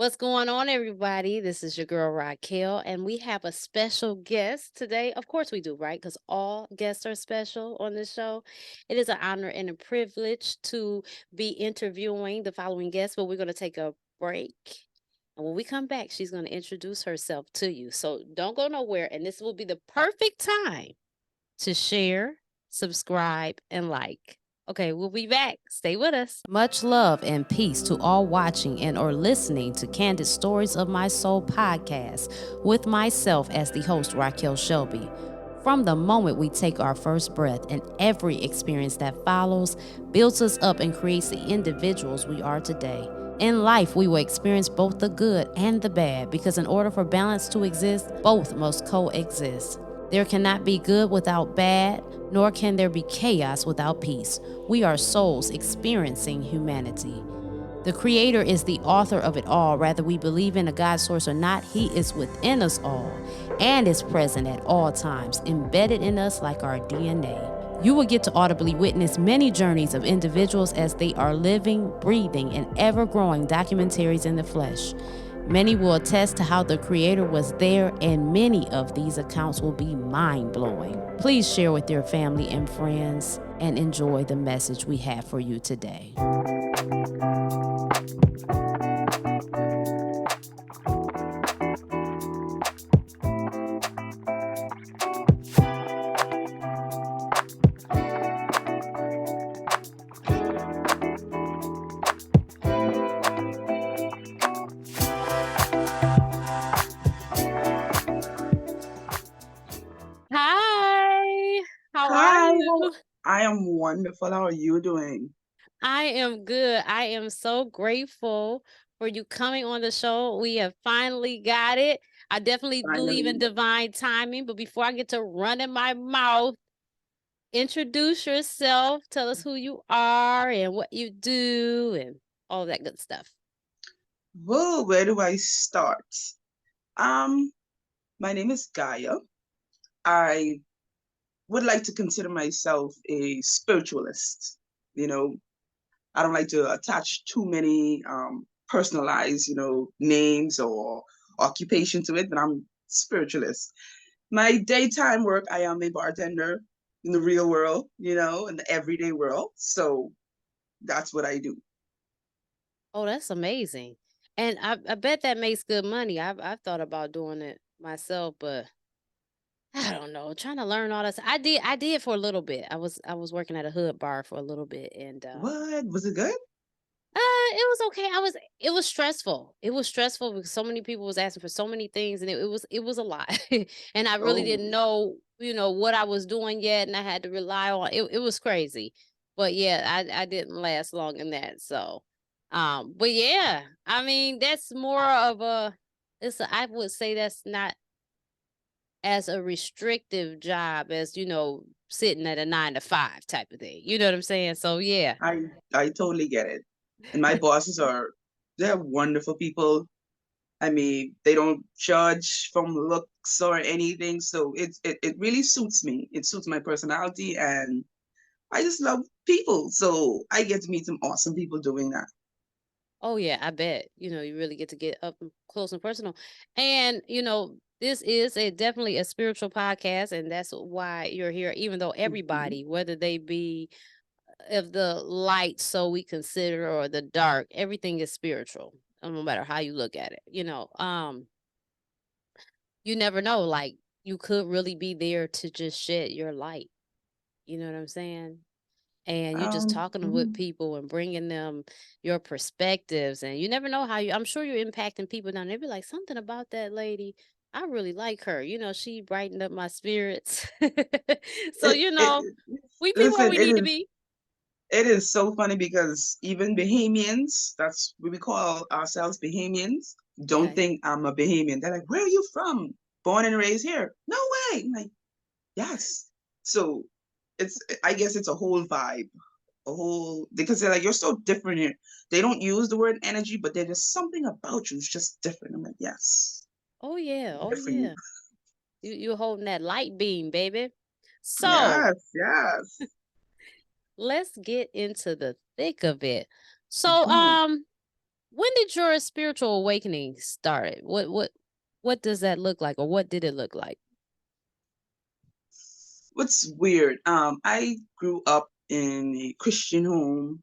What's going on, everybody? This is your girl Raquel, and we have a special guest today. Of course, we do, right? Because all guests are special on this show. It is an honor and a privilege to be interviewing the following guest, but we're going to take a break. And when we come back, she's going to introduce herself to you. So don't go nowhere, and this will be the perfect time to share, subscribe, and like. Okay, we'll be back. Stay with us. Much love and peace to all watching and or listening to Candid Stories of My Soul podcast with myself as the host, Raquel Shelby. From the moment we take our first breath and every experience that follows builds us up and creates the individuals we are today. In life, we will experience both the good and the bad because in order for balance to exist, both must coexist. There cannot be good without bad, nor can there be chaos without peace. We are souls experiencing humanity. The Creator is the author of it all. Whether we believe in a God source or not, He is within us all and is present at all times, embedded in us like our DNA. You will get to audibly witness many journeys of individuals as they are living, breathing, and ever-growing documentaries in the flesh. Many will attest to how the Creator was there, and many of these accounts will be mind-blowing. Please share with your family and friends and enjoy the message we have for you today. Hi, how are Hi, you? I am wonderful. How are you doing? I am good. I am so grateful for you coming on the show. We have finally got it. I definitely believe in Finally. divine timing, but before I get to running my mouth, introduce yourself. Tell us who you are and what you do and all that good stuff. Whoa, where do I start? Um, my name is Gaia. I would like to consider myself a spiritualist. You know, I don't like to attach too many personalized, names or occupation to it, but I'm spiritualist. My daytime work, I am a bartender in the real world, in the everyday world. So that's what I do. Oh, that's amazing. And I bet that makes good money. I've thought about doing it myself, but I don't know, trying to learn all this. I did for a little bit. I was working at a hood bar for a little bit and What? Was it good? it was okay. It was stressful. It was stressful because so many people was asking for so many things and it was a lot. And I really Oh, didn't know, what I was doing yet and I had to rely on it was crazy. But yeah, I didn't last long in that. So but yeah, I mean that's more of a I would say that's not as a restrictive job as, sitting at a 9 to 5 type of thing. You know what I'm saying? So yeah. I totally get it. And my bosses they're wonderful people. I mean, they don't judge from looks or anything. So it really suits me. It suits my personality and I just love people. So I get to meet some awesome people doing that. Oh yeah, I bet. You really get to get up close and personal. And, this is definitely a spiritual podcast and that's why you're here even though Mhm. everybody, whether they be of the light so we consider or the dark, everything is spiritual. No matter how you look at it. You never know like you could really be there to just shed your light. You know what I'm saying? And you're just talking with Mhm. people and bringing them your perspectives and you never know how I'm sure you're impacting people down there. Be like something about that lady, I really like her, she brightened up my spirits. So It we be where listen, we need to be. it is so funny because even Bahamians, that's what we call ourselves, Bahamians, don't Okay. think I'm a Bahamian. They're like, "Where are you from? Born and raised here?" No way. I'm like, yes. So I guess it's a whole vibe, a whole, because they're like, "You're so different here." They don't use the word energy, but there's something about you. It's just different. I'm like, yes, Oh yeah, oh different. yeah. You holding that light beam, baby. So Yes, yes. let's get into the thick of it. So Mhm. When did your spiritual awakening start? What does that look like, or what did it look like? What's weird, I grew up in a Christian home,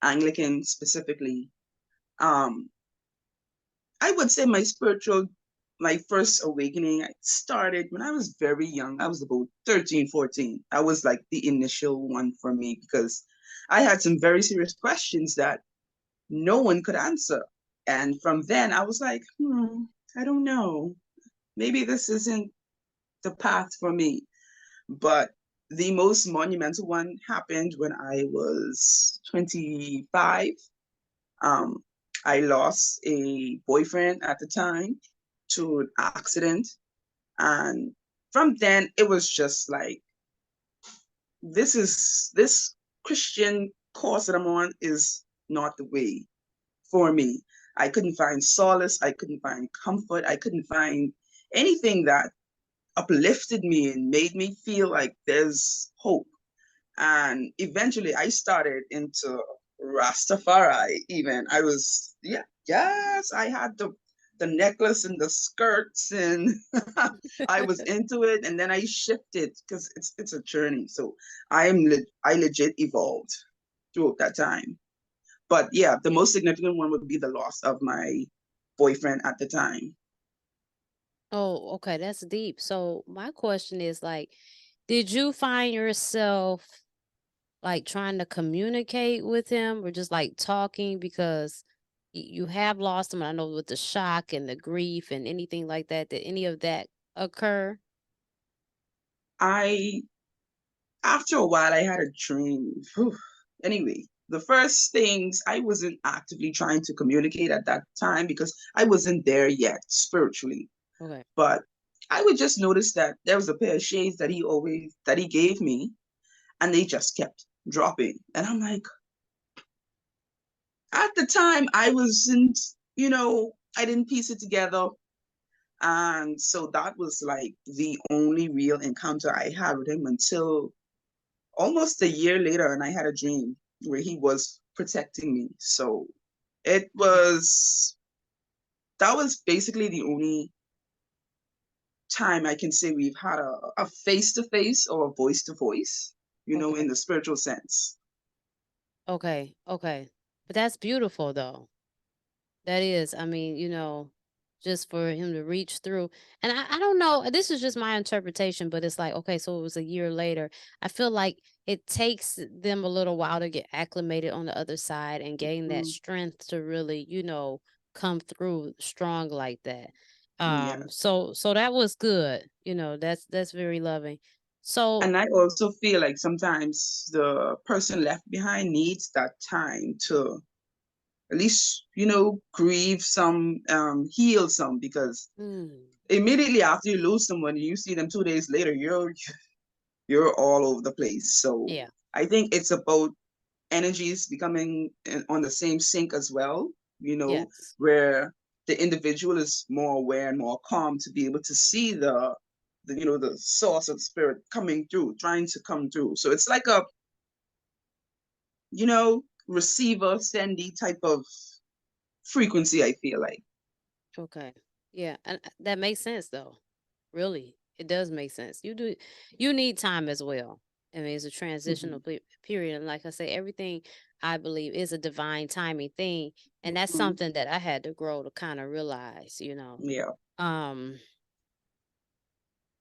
Anglican specifically. Um, I would say my first awakening started when I was very young. I was about 13, 14. I was like the initial one for me because I had some very serious questions that no one could answer. And from then I was like, I don't know. Maybe this isn't the path for me. But the most monumental one happened when I was 25. Um, I lost a boyfriend at the time to an accident. And from then, it was just like, this Christian course that I'm on is not the way for me. I couldn't find solace. I couldn't find comfort. I couldn't find anything that uplifted me and made me feel like there's hope. And eventually I started into Rastafari even. I was, yeah, yes, I had the necklace and the skirts and I was into it, and then I shifted because it's a journey. So I legit evolved throughout that time. But yeah, the most significant one would be the loss of my boyfriend at the time. Oh, okay, that's deep. So my question is like, did you find yourself like trying to communicate with him, or just like talking because you have lost him? I know with the shock and the grief and anything like that, did any of that occur? I After a while I had a dream. Anyway, the first things, I wasn't actively trying to communicate at that time because I wasn't there yet spiritually. Okay. But I would just notice that there was a pair of shades that he gave me, and they just kept dropping. And I'm like, at the time I wasn't, I didn't piece it together. And so that was like the only real encounter I had with him until almost a year later, and I had a dream where he was protecting me. So it was that was basically the only time I can say we've had a face to face or a voice to voice, in Okay. the spiritual sense. Okay. Okay. But that's beautiful though. That is, I mean, just for him to reach through. And I don't know, this is just my interpretation, but it's like, okay, so it was a year later. I feel like it takes them a little while to get acclimated on the other side and gain that Mm, strength to really, come through strong like that. yeah. So that was good. That's very loving. So, And I also feel like sometimes the person left behind needs that time to at least, grieve some, heal some, because mm, immediately after you lose someone, you see them 2 days later, you're all over the place. So yeah, I think it's about energies becoming on the same sync as well, yes. where the individual is more aware and more calm to be able to see the source of spirit coming through, trying to come through. So it's like a, receiver, sendy type of frequency, I feel like. Okay. Yeah, and that makes sense though. Really, it does make sense. You need time as well. I mean, it's a transitional Mhm. period, and like I say, everything I believe is a divine timing thing, and that's Mhm. something that I had to grow to kind of realize. Yeah. Um,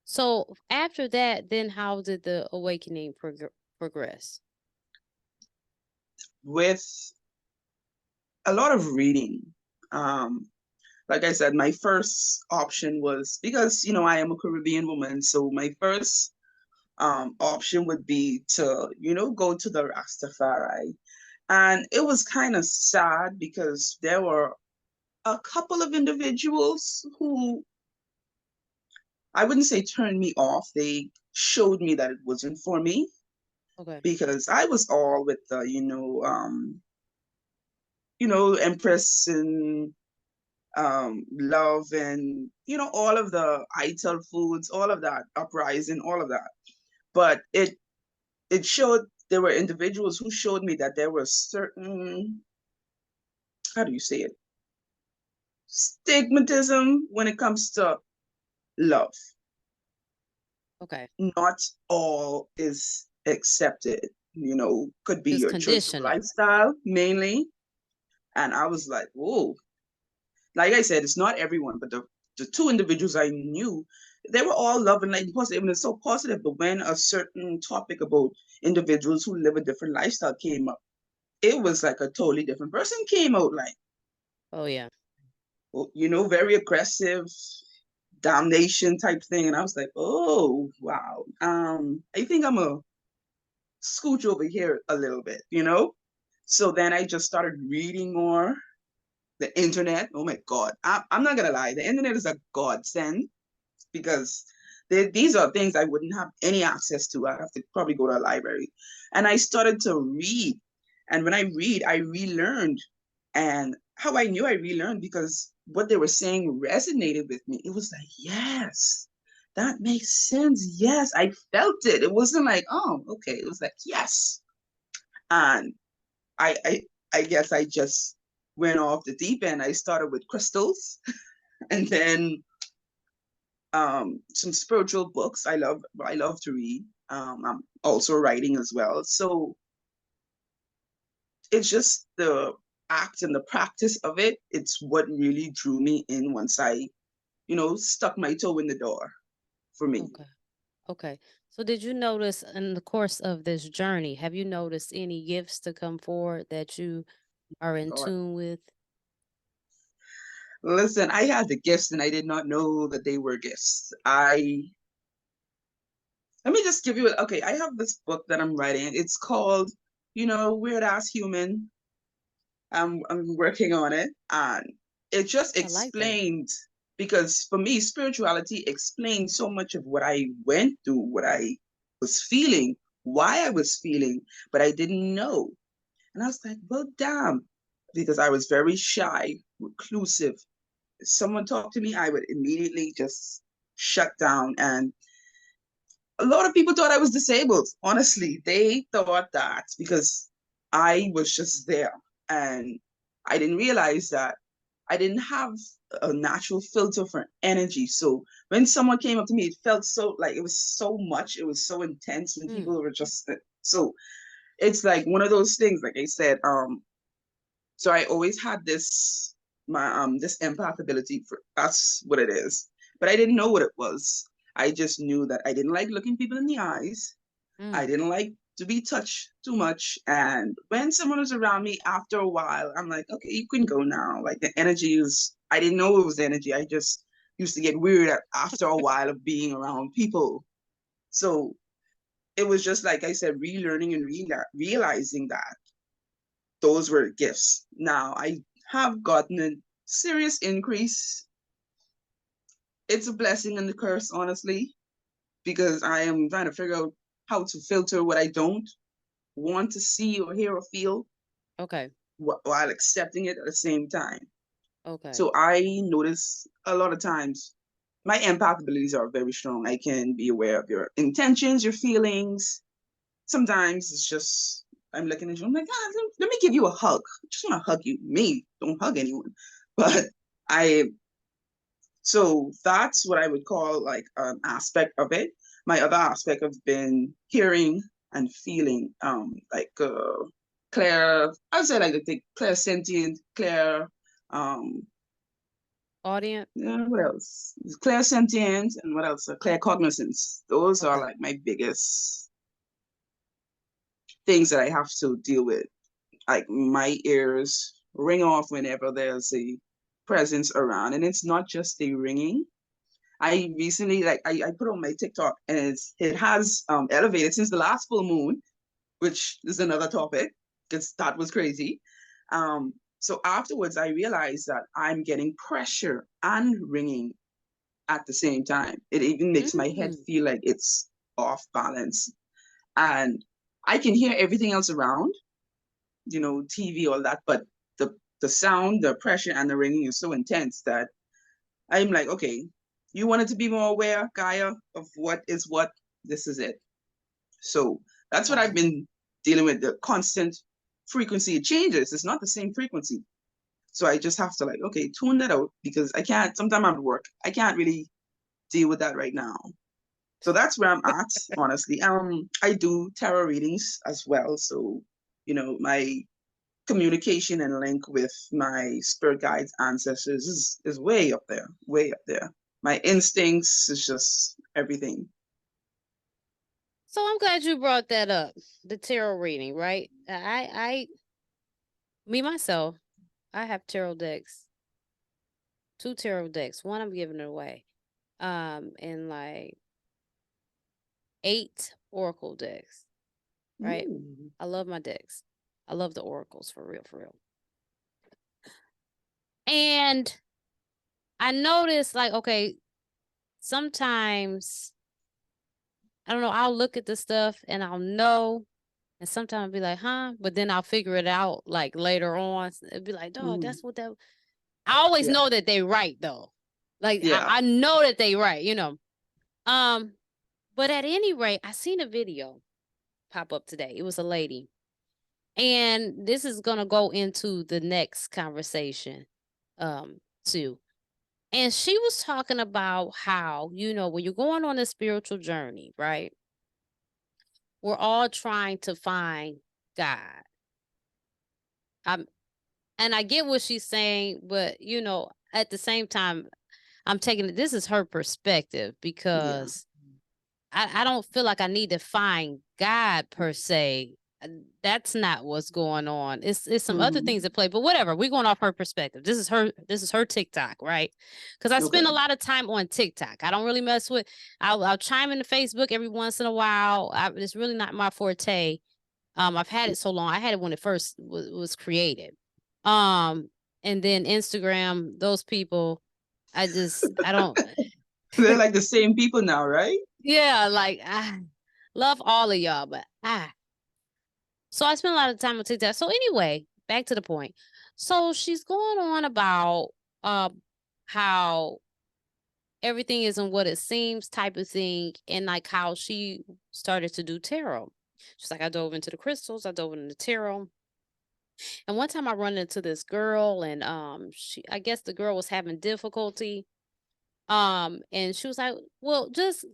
so after that, then how did the awakening progress? With a lot of reading. Um, like I said, my first option was because, I am a Caribbean woman. So my first option would be to, go to the Rastafari. And it was kind of sad because there were a couple of individuals who, I wouldn't say turned me off. They showed me that it wasn't for me Okay. because I was all with the, Empress and love and all of the ITIL foods, all of that uprising, all of that. But it showed there were individuals who showed me that there were certain, how do you say it? stigmatism when it comes to love. Okay. Not all is accepted, could be It's your choice of conditional. lifestyle mainly. And I was like, whoa. Like I said, it's not everyone, but the two individuals I knew, they were all loving, like positive, and it's so positive. But when a certain topic about individuals who live a different lifestyle came up, it was like a totally different person came out, like, Oh yeah. very aggressive, damnation type thing. And I was like, oh wow. I think I'm a scooch over here a little bit. So then I just started reading more. The internet, oh my God. I'm not gonna lie, the internet is a godsend because these are things I wouldn't have any access to. I have to probably go to a library. And I started to read. And when I read, I relearned. And how I knew I relearned because what they were saying resonated with me. It was like, yes, that makes sense. Yes, I felt it. It wasn't like, oh, okay. It was like, yes. And I I I guess I just went off the deep end. I started with crystals and then some spiritual books. I love to read. I'm also writing as well. So it's just the act and the practice of it. It's what really drew me in once I stuck my toe in the door for me. Okay. Okay. So did you notice in the course of this journey, have you noticed any gifts to come forward that you are in God. tune with? Listen, I had the gifts and I did not know that they were gifts. Let me just give you okay, I have this book that I'm writing. It's called, Weird Ass Human. I'm working on it, and it just I like that. explained because for me, spirituality explained so much of what I went through, what I was feeling, why I was feeling, but I didn't know. And I was like, well, damn, because I was very shy, reclusive. If someone talked to me, I would immediately just shut down. And a lot of people thought I was disabled. Honestly, they thought that because I was just there. And I didn't realize that I didn't have a natural filter for energy. So when someone came up to me, it felt so like it was so much, it was so intense when Mm. people were just so it's like one of those things, like I said, so I always had this empath ability for that's what it is. But I didn't know what it was. I just knew that I didn't like looking people in the eyes. I Mm. didn't like to be touched too much. And when someone was around me after a while, I'm like, okay, you can go now. Like the energy is, I didn't know it was energy. I just used to get weird after a while of being around people. So it was just like I said, relearning and realizing that those were gifts. Now I have gotten a serious increase. It's a blessing and a curse, honestly, because I am trying to figure out how to filter what I don't want to see or hear or feel Okay. while accepting it at the same time. Okay. So I notice a lot of times my empath abilities are very strong. I can be aware of your intentions, your feelings. Sometimes it's just I'm looking at you. I'm like, let me give you a hug. I just want to hug you. Me, don't hug anyone. But I so that's what I would call like an aspect of it. My other aspect has been hearing and feeling, like clair. I would say like I think clairsentient, clair. Um, Audience? yeah, what else? Clairsentient and what else? Claircognizance. Those are Okay. like my biggest things that I have to deal with. Like my ears ring off whenever there's a presence around, and it's not just a ringing. I recently like I put on my TikTok and it has elevated since the last full moon, which is another topic because that was crazy. So afterwards I realized that I'm getting pressure and ringing at the same time. It even makes my head Mm. feel like it's off balance. And I can hear everything else around, TV, all that, but the sound, the pressure and the ringing is so intense that I'm like, okay, you wanted to be more aware, Gaia, of what is what. This is it. So that's what I've Wow. been dealing with. The constant frequency it changes. It's not the same frequency. So I just have to like, okay, tune that out because I can't, sometimes I'm at work. I can't really deal with that right now. So that's where I'm at, honestly. I do tarot readings as well. So, my communication and link with my spirit guides, ancestors is way up there, way up there. My instincts is just everything. So I'm glad you brought that up, the tarot reading, right? Me myself, I have tarot decks, 2 tarot decks. One I'm giving it away, and like 8 oracle decks, right? Ooh. I love my decks. I love the oracles for real, for real. And I noticed, like, okay, sometimes I don't know. I'll look at the stuff and I'll know, and sometimes I'll be like, huh? But then I'll figure it out like later on. It'd be like, dog, Mhm. that's what that. I always Yeah. know that they right though. Like Yeah. I know that they right, you know. Um, but at any rate, I seen a video pop up today. It was a lady. And this is gonna go into the next conversation, too. And she was talking about how, when you're going on a spiritual journey, right? We're all trying to find God. I'm and I get what she's saying, but at the same time, I'm taking it. This is her perspective Yeah. because I don't feel like I need to find God per se. That's not what's going on. It's some other Hmm. things at play, but whatever. We're going off her perspective. This is her TikTok, right? Because I spend Okay. a lot of time on TikTok. I don't really mess with. I'll chime into Facebook every once in a while. It's really not my forte. I've had it so long. I had it when it first was created. Um, and then Instagram. Those people, I don't. They're like the same people now, right? Yeah, like I love all of y'all, but so I spent a lot of time on TikTok. So anyway, back to the point. So she's going on about how everything isn't what it seems type of thing, and like how she started to do tarot. She's like, I dove into the crystals, I dove into the tarot. And one time I run into this girl, and I guess the girl was having difficulty. And she was like, well, just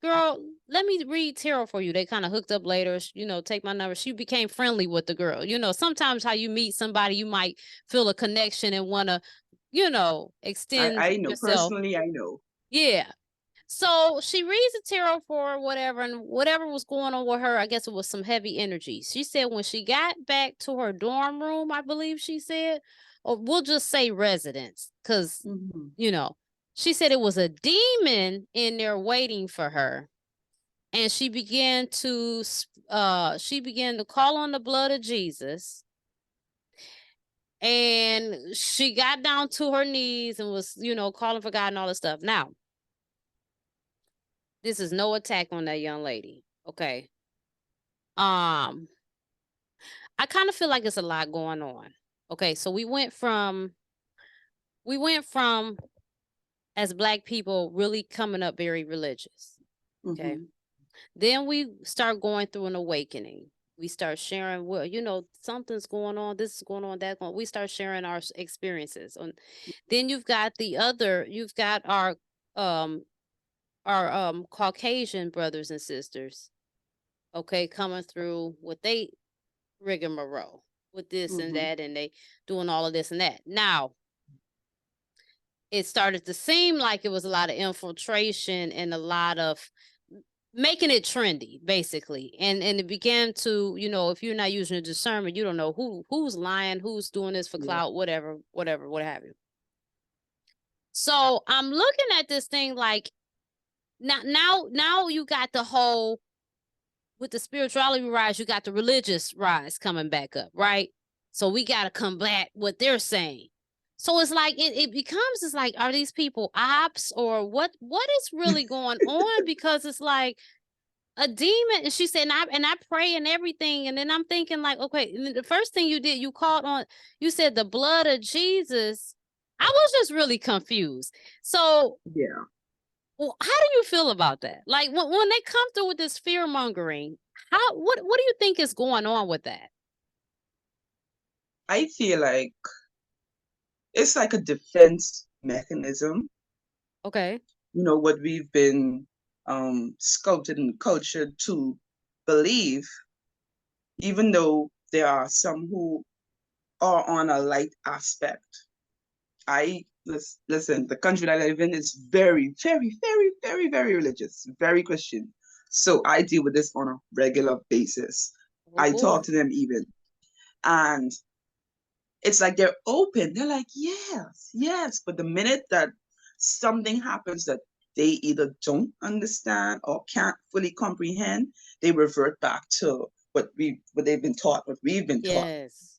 girl, let me read tarot for you. They kind of hooked up later, take my number. She became friendly with the girl. Sometimes how you meet somebody, you might feel a connection and want to, extend I know. yourself. Personally, I know. Yeah. So she reads the tarot for her, whatever, and whatever was going on with her, I guess it was some heavy energy. She said when she got back to her dorm room, I believe she said, or we'll just say residence, because, Hmm. she said it was a demon in there waiting for her, and she began to call on the blood of Jesus, and she got down to her knees and was calling for God and all this stuff. Now, this is no attack on that young lady, okay? um I kind of feel like it's a lot going on. Okay, so we went from as Black people really coming up very religious. Okay, Hmm. then we start going through an awakening. We start sharing, well, something's going on, this is going on, that going. We start sharing our experiences. Then you've got our Caucasian brothers and sisters, okay, coming through what they rigmarole with this and Hmm. that, and they doing all of this and that. Now, it started to seem like it was a lot of infiltration and a lot of making it trendy, basically, and it began to, if you're not using a discernment, you don't know who's lying, who's doing this for Yeah. clout, whatever, what have you. So I'm looking at this thing like, now you got the whole, with the spirituality rise, you got the religious rise coming back up, right? So we got to combat what they're saying. So it's like it becomes, it's like, are these people ops, or what is really going on? Because it's like a demon. And she said, and I pray and everything. And then I'm thinking like, okay, and the first thing you did, you said the blood of Jesus. I was just really confused. So, Yeah. well, how do you feel about that? Like when they come through with this fear mongering, what do you think is going on with that? I feel like it's like a defense mechanism. Okay. What we've been sculpted and cultured to believe, even though there are some who are on a light aspect. Listen, the country that I live in is very, very, very, very, very religious, very Christian. So I deal with this on a regular basis. Oh I boy. talk to them even. And it's like they're open. They're like, yes, yes. But the minute that something happens that they either don't understand or can't fully comprehend, they revert back to what they've been taught, what we've been taught. Yes.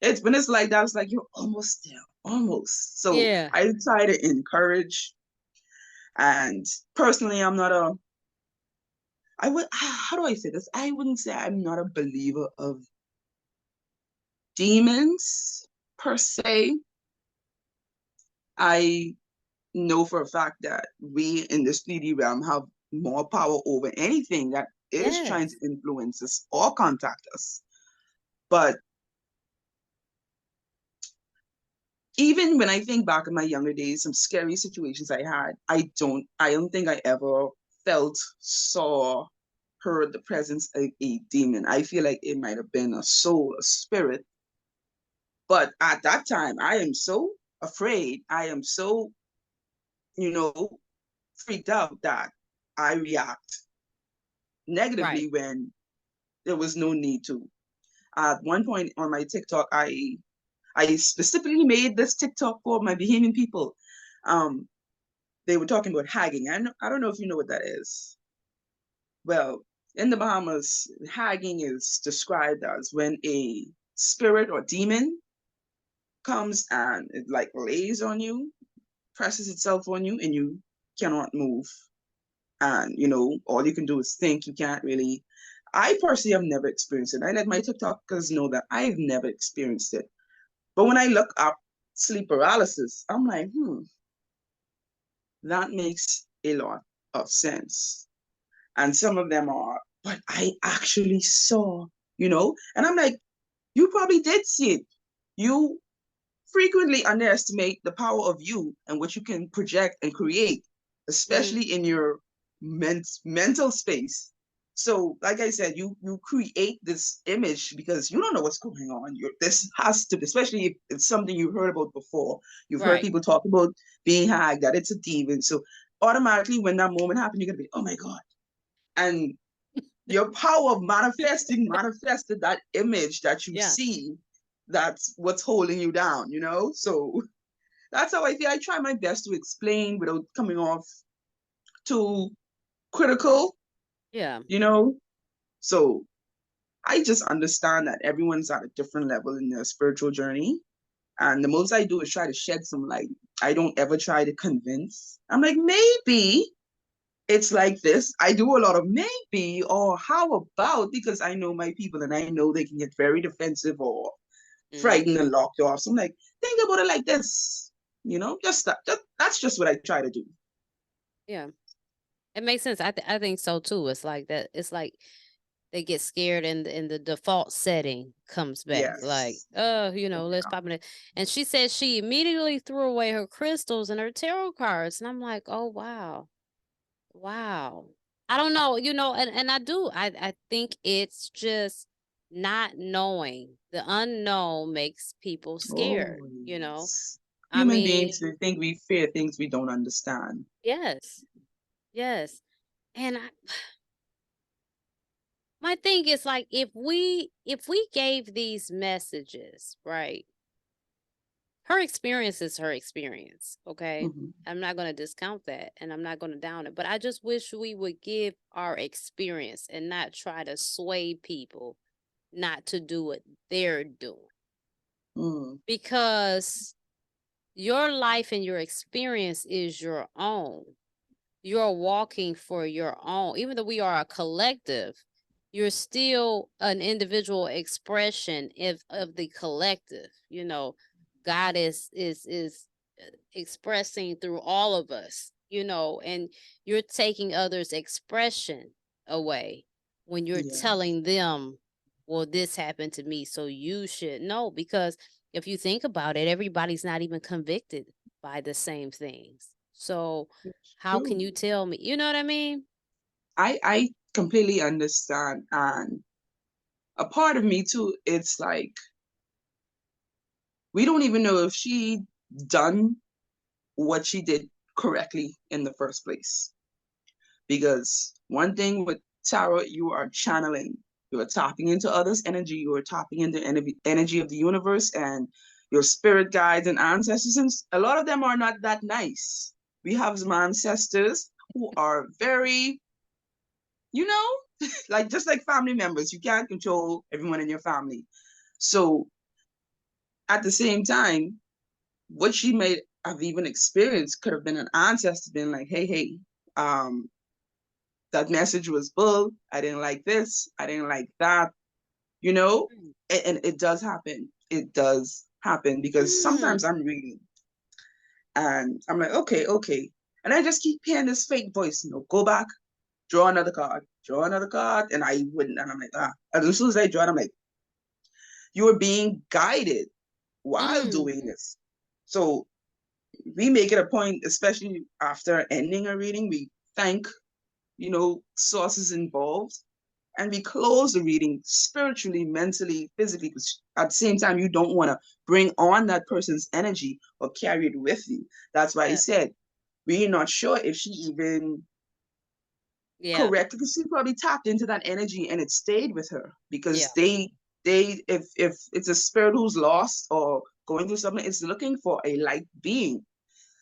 It's when it's like that, it's like you're almost there, almost. So Yeah. I try to encourage. And personally, I'm not a I would how do I say this? I wouldn't say I'm not a believer of demons per se. I know for a fact that we in the 3D realm have more power over anything that is trying to Yes. influence us or contact us. But even when I think back in my younger days, some scary situations I had, I don't think I ever felt, saw, heard the presence of a demon. I feel like it might have been a soul, a spirit. But at that time, I am so afraid. I am so, you know, freaked out that I react Right. negatively when there was no need to. At one point on my TikTok, I specifically made this TikTok for my Bahamian people. Um, they were talking about hagging. I don't know if you know what that is. Well, in the Bahamas, hagging is described as when a spirit or demon comes and it like lays on you, presses itself on you, and you cannot move. And all you can do is think. You can't really. I personally have never experienced it. I let my TikTokers know that I've never experienced it. But when I look up sleep paralysis, I'm like, that makes a lot of sense. And some of them are, but I actually saw, and I'm like, you probably did see it. You frequently underestimate the power of you and what you can project and create, Mm-hmm. especially in your mental space. So, like I said, you create this image because you don't know what's going on. This has to, especially if it's something you've heard about before. You've heard Right. people talk about being hagged, that it's a demon. So automatically, when that moment happens, you're gonna be, oh my god, and your power of manifested that image that you Yes. see. That's what's holding you down. So that's how I feel. I try my best to explain without coming off too critical, Yeah. you know. So I just understand that everyone's at a different level in their spiritual journey. And the most I do is try to shed some light. I don't ever try to convince. I'm like, maybe it's like this. I do a lot of maybe or how about, because I know my people and I know they can get very defensive or Mm-hmm. frightened and locked off. So I'm like, think about it like this. Just that. That's just what I try to do. Yeah. It makes sense. I think so too. It's like that. It's like they get scared and the default setting comes back. Like, Yes. oh, Oh, let's yeah. pop in. And she said she immediately threw away her crystals and her tarot cards. And I'm like, oh wow. Wow. I don't know, and I think it's just not knowing. The unknown makes people scared, Oh, you know. yes. I Human beings, we mean, think we fear things we don't understand. yes. Yes. And my thing is like if we gave these messages, right? Her experience is her experience, okay? Mhm. I'm not going to discount that and I'm not going to down it, but I just wish we would give our experience and not try to sway people not to do what they're doing. Mm. Because your life and your experience is your own. You're walking for your own. Even though we are a collective, you're still an individual expression of the collective. God is expressing through all of us, and you're taking others' expression away when you're Yes. telling them, well, this happened to me, so you should know, because if you think about it, everybody's not even convicted by the same things. So It's how can true. you tell me? You know what I mean? I completely understand. And a part of me too, it's like we don't even know if she done what she did correctly in the first place. Because one thing with tarot, you are channeling, you are tapping into others' energy, you are tapping into energy of the universe and your spirit guides and ancestors. And a lot of them are not that nice. We have some ancestors who are very, you know, like just like family members. You can't control everyone in your family. So at the same time, what she may have even experienced could have been an ancestor being like, hey, um, that message was bull. I didn't like this. I didn't like that. You know, Mm. and it does happen. It does happen because sometimes Mm. I'm reading and I'm like, okay. And I just keep hearing this fake voice, go back, draw another card. And I wouldn't. And I'm like, ah. And as soon as I draw it, I'm like, you are being guided while Mm. doing this. So we make it a point, especially after ending a reading, we thank, sources involved and we close the reading spiritually, mentally, physically, because at the same time, you don't want to bring on that person's energy or carry it with you. That's why I Yeah. said we're not sure if she even Yeah. correctly, because she probably tapped into that energy and it stayed with her Yeah. because if it's a spirit who's lost or going through something, it's looking for a light being.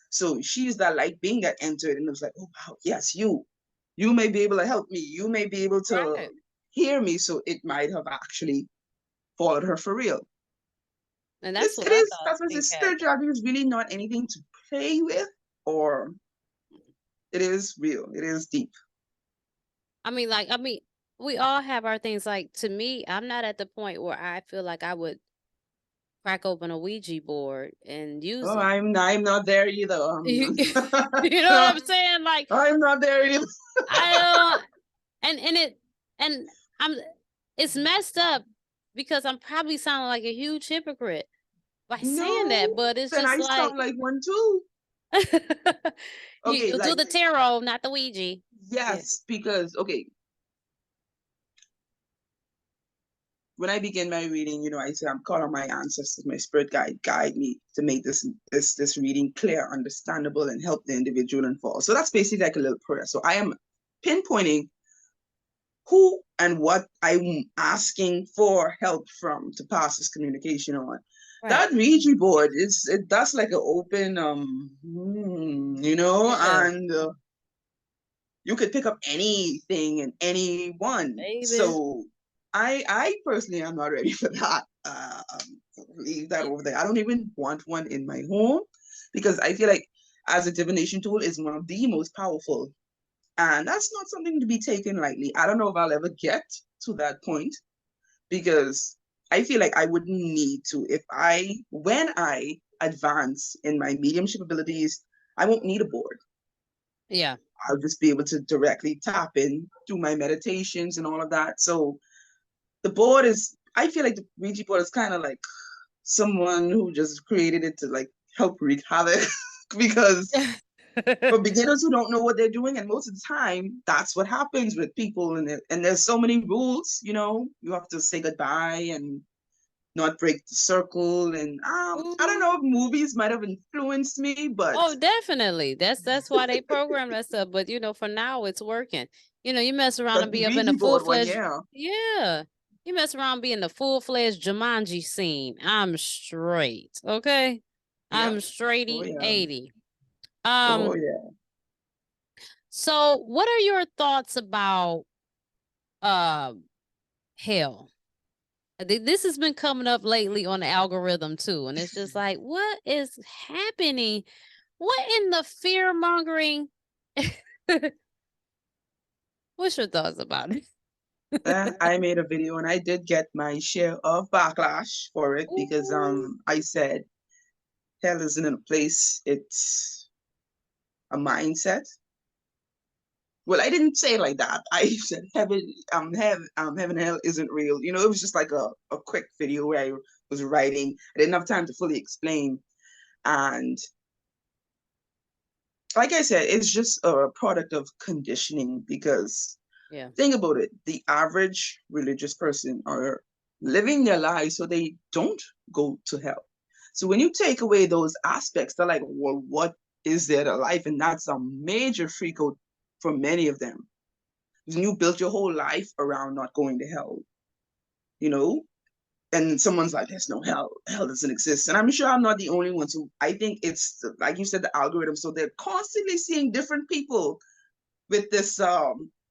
So she's that light being that entered and it was like, oh wow, yes, you may be able to help me. You may be able to Right. hear me. So it might have actually followed her for real. And that's It's what it I is thought that's why think happened. spirituality is really not anything to play with, or it is real. It is deep. I mean, we all have our things. Like, to me, I'm not at the point where I feel like I would crack open a Ouija board and use Oh, them. I'm not there either. You you know what I'm saying? Like, I'm not there either. I and it and I'm it's messed up because I'm probably sounding like a huge hypocrite by saying No, that, but it's then just I like sound like one too. Okay, you do like the tarot, not the Ouija. Yeah. yes, because okay, when I begin my reading, I say I'm calling my ancestors, my spirit guide me to make this reading clear, understandable, and help the individual involved. So that's basically like a little prayer. So I am pinpointing who and what I'm asking for help from to pass this communication on. Right. That Ouija board that's like an open Yeah, and you could pick up anything and anyone. baby. So I personally am not ready for that. Leave that Y- over there. I don't even want one in my home because I feel like as a divination tool is one of the most powerful. And that's not something to be taken lightly. I don't know if I'll ever get to that point because I feel like I wouldn't need to. When I advance in my mediumship abilities, I won't need a board. Yeah. I'll just be able to directly tap in through my meditations and all of that. So the board I feel like the Ouija board is kind of like someone who just created it to like help wreak havoc because for beginners who don't know what they're doing, and most of the time that's what happens with people, and there's so many rules, you have to say goodbye and not break the circle, and I don't Mhm. know if movies might have influenced me, but Oh, definitely. That's why they program that stuff. But for now it's working. You mess around and the be up in the Ouija full board one, fledged. yeah. Yeah. You mess around be in the full fledged Jumanji scene. I'm straight. Okay. Yeah. I'm Oh straighty yeah. 80. Oh Um, yeah. so what are your thoughts about um hell? This has been coming up lately on the algorithm too, and it's just like, what is happening? What in the fear mongering? What's your thoughts about it? I made a video and I did get my share of backlash for it because Ooh. I said hell isn't a place, it's a mindset. Well, I didn't say it like that. I said heaven and hell isn't real. You know, it was just like a quick video where I was writing. I didn't have time to fully explain. And like I said, it's just a product of conditioning because Yeah. think about it, the average religious person are living their lives so they don't go to hell. So when you take away those aspects, they're like, well, what is there to life? And that's a major freak out for many of them. When you built your whole life around not going to hell, you know, and someone's like, there's no hell, hell doesn't exist. And I'm sure I'm not the only one. So I think it's like you said, the algorithm. So they're constantly seeing different people with this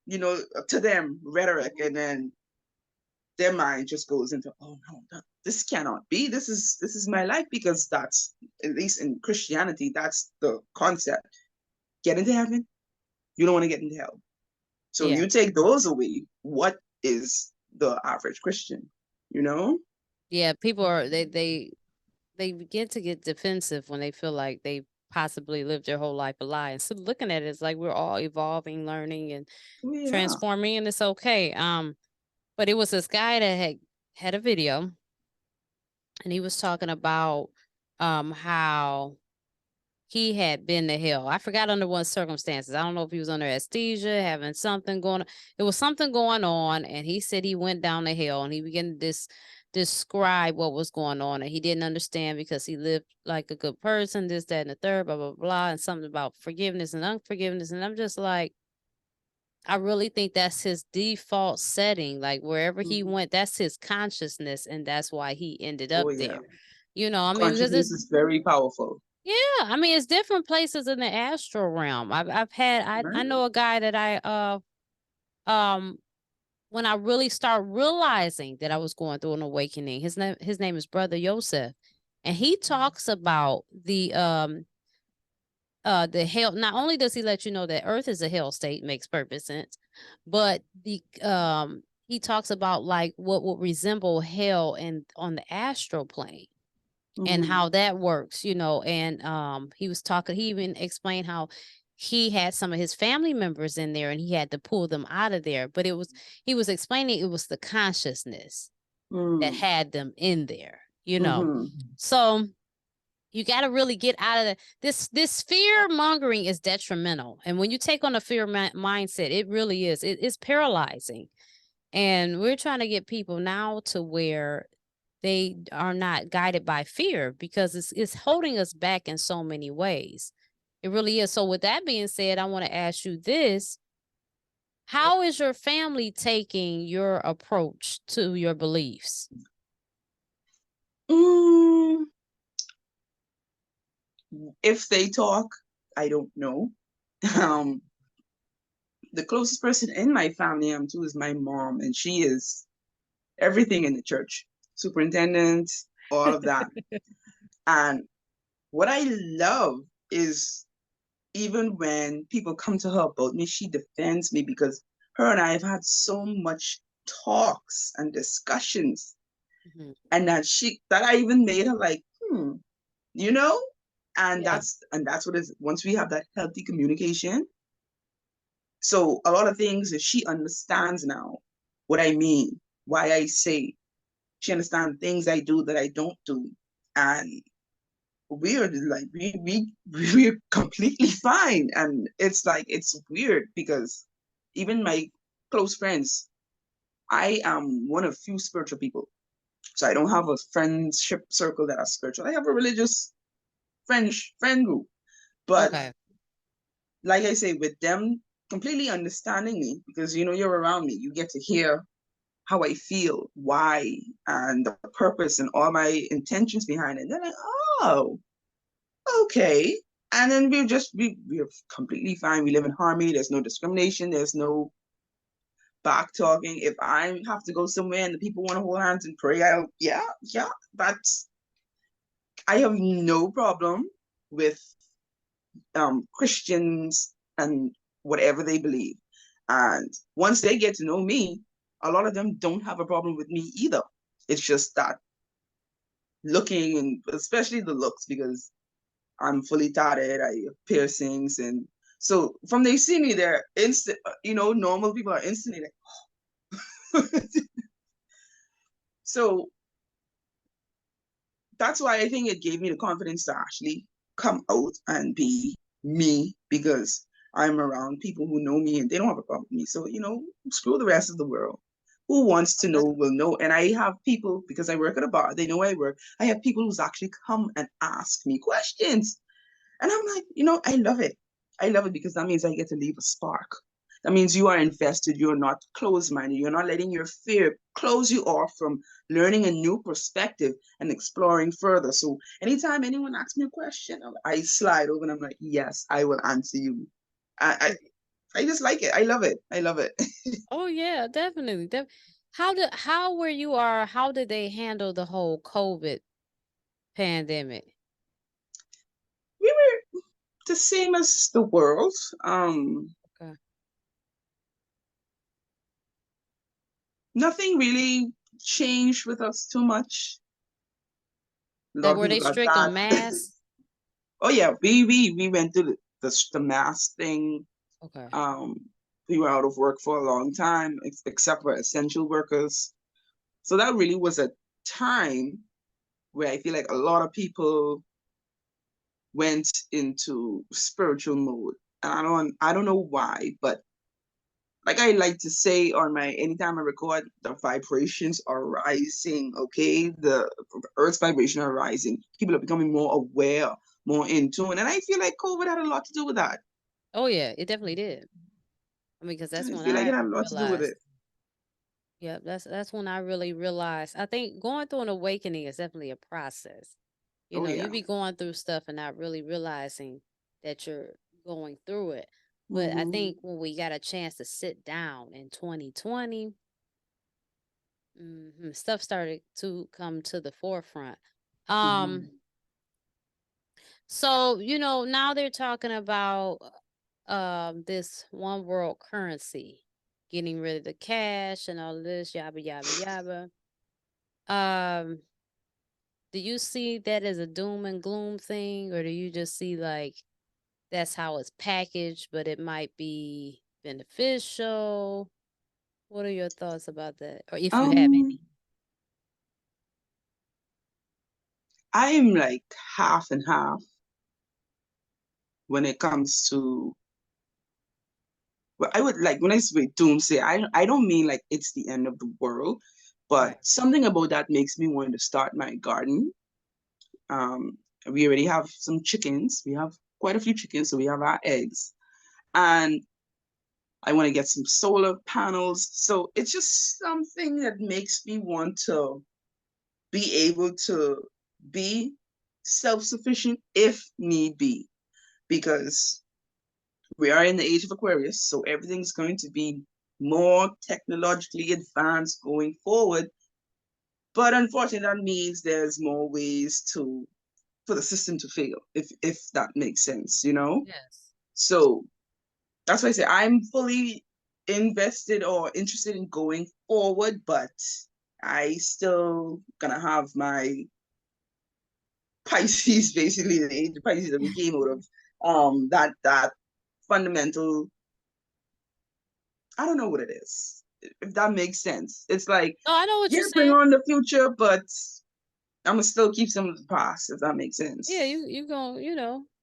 you know, to them rhetoric, and then their mind just goes into, oh no, this cannot be. This is my life, because that's, at least in Christianity, that's the concept. Get into heaven, you don't want to get into hell. So Yeah. you take those away, what is the average Christian, you know? Yeah. People are they begin to get defensive when they feel like they possibly lived their whole life a lie. And so looking at it, it's like we're all evolving, learning, and Yeah. transforming, and it's okay. But it was this guy that had a video, and he was talking about how he had been to hell. I forgot under what circumstances. I don't know if he was under anesthesia, having something going on. It was something going on, and he said he went down to hell, and he began to describe what was going on, and he didn't understand because he lived like a good person, this, that, and the third, blah, blah, blah, and something about forgiveness and unforgiveness. And I'm just like, I really think that's his default setting. Like wherever he Mhm. went, that's his consciousness, and that's why he ended up Oh yeah. there. I mean, because Consciousness it's is very powerful. yeah, I mean, it's different places in the astral realm. I've had I Right? know a guy that um when I really start realizing that I was going through an awakening. His name is Brother Yosef, and he talks about the hell. Not only does he let you know that Earth is a hell state, makes perfect sense, but the he talks about like what would resemble hell and on the astral plane and Mm-hmm. how that works, and he was talking, he even explained how he had some of his family members in there and he had to pull them out of there, but he was explaining it was the consciousness that Mm. had them in there. Mm-hmm. So you got to really get out of this fear mongering is detrimental, and when you take on a fear mindset, it really is, it's paralyzing. And we're trying to get people now to where they are not guided by fear, because it's holding us back in so many ways. It really is. So with that being said, I want to ask you this. How is your family taking your approach to your beliefs? Mm. If they talk, I don't know. Um, the closest person in my family I'm to is my mom, and she is everything in the church, superintendent, all of that. And what I love is, even when people come to her about me, she defends me, because her and I have had so much talks and discussions, Mhm. and that I even made her like, you know, and Yeah. that's what is, once we have that healthy communication. So a lot of things that she understands now, what I mean, why I say. She understands things I do that I don't do, and we're like we're completely fine. And it's like it's weird because even my close friends, I am one of few spiritual people, so I don't have a friendship circle that are spiritual. I have a religious friend group, but Okay. like I say, with them completely understanding me, because you're around me, you get to hear how I feel, why, and the purpose, and all my intentions behind it. And they're like, oh, okay. And then we're completely fine. We live in harmony. There's no discrimination. There's no back talking. If I have to go somewhere and the people want to hold hands and pray, yeah. That's I have no problem with Christians and whatever they believe. And once they get to know me, a lot of them don't have a problem with me either. It's just that looking, and especially the looks, because I'm fully tatted, I have piercings, and So from they see me, they're instant. Normal people are instantly like. So that's why I think it gave me the confidence to actually come out and be me, because I'm around people who know me and they don't have a problem with me. So, screw the rest of the world. Who wants to know will know. And I have people, because I work at a bar, they know I work. I have people who's actually come and ask me questions. And I'm like, I love it. I love it because that means I get to leave a spark. That means you are invested. You're not closed minded. You're not letting your fear close you off from learning a new perspective and exploring further. So anytime anyone asks me a question, I slide over and I'm like, yes, I will answer you. I just like it. I love it. I love it. Oh yeah, definitely. How where you are, how did they handle the whole COVID pandemic? We were the same as the world. Okay. Nothing really changed with us too much. A lot of Were people they got strict on that. masks? Oh yeah, we went through the mask thing. Okay. Um, we were out of work for a long time, except for essential workers. So that really was a time where I feel like a lot of people went into spiritual mode. And I don't know why, but like I like to say on my anytime I record, the vibrations are rising, okay? The earth's vibration are rising. People are becoming more aware, more in tune. And I feel like COVID had a lot to do with that. Oh yeah, it definitely did. I mean, because that's I when feel like I it had a lot to do with realized. it. Yeah, that's when I really realized. I think going through an awakening is definitely a process. Oh You yeah. be going through stuff and not really realizing that you're going through it. But I Mm-hmm. think when we got a chance to sit down in 2020, stuff started to come to the forefront. Mm-hmm. Um, so now they're talking about this one world currency, getting rid of the cash and all of this, yabba yabba yabba. Um, do you see that as a doom and gloom thing, or do you just see like that's how it's packaged, but it might be beneficial? What are your thoughts about that? Or if you have Um, any? I'm like half and half when it comes to. Well, I would like when I say doomsday. I don't mean like it's the end of the world, but Right. something about that makes me want to start my garden. Um, we already have some chickens. We have quite a few chickens, so we have our eggs, and I want to get some solar panels. So it's just something that makes me want to be able to be self-sufficient if need be, because we are in the age of Aquarius, so everything's going to be more technologically advanced going forward. But unfortunately, that means there's more ways to for the system to fail, if that makes sense. Yes. So that's why I say I'm fully invested or interested in going forward, but I still gonna have my Pisces, basically the age of Pisces that we came out of. That fundamental. I don't know what it is. If that makes sense, it's like, Oh, I know what yeah, you're bring saying. on the future, but I'm gonna still keep some of the past. If that makes Yeah, sense. you gonna you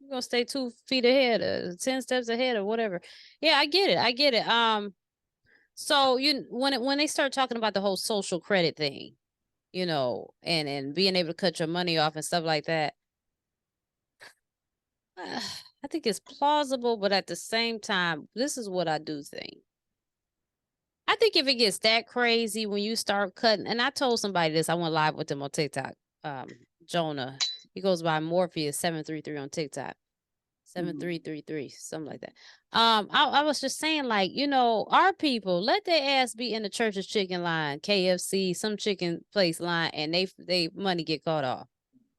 gonna stay 2 feet ahead, 10 steps ahead, or whatever. Yeah, I get it. I get it. So when they start talking about the whole social credit thing, and being able to cut your money off and stuff like that, I think it's plausible, but at the same time, this is what I do think. I think if it gets that crazy when you start cutting, and I told somebody this, I went live with them on TikTok. Jonah, he goes by Morpheus 733 on TikTok. Mhm. 7333, something like that. I was just saying, like, our people let their ass be in the church's chicken line, KFC, some chicken place line, and they money get cut off.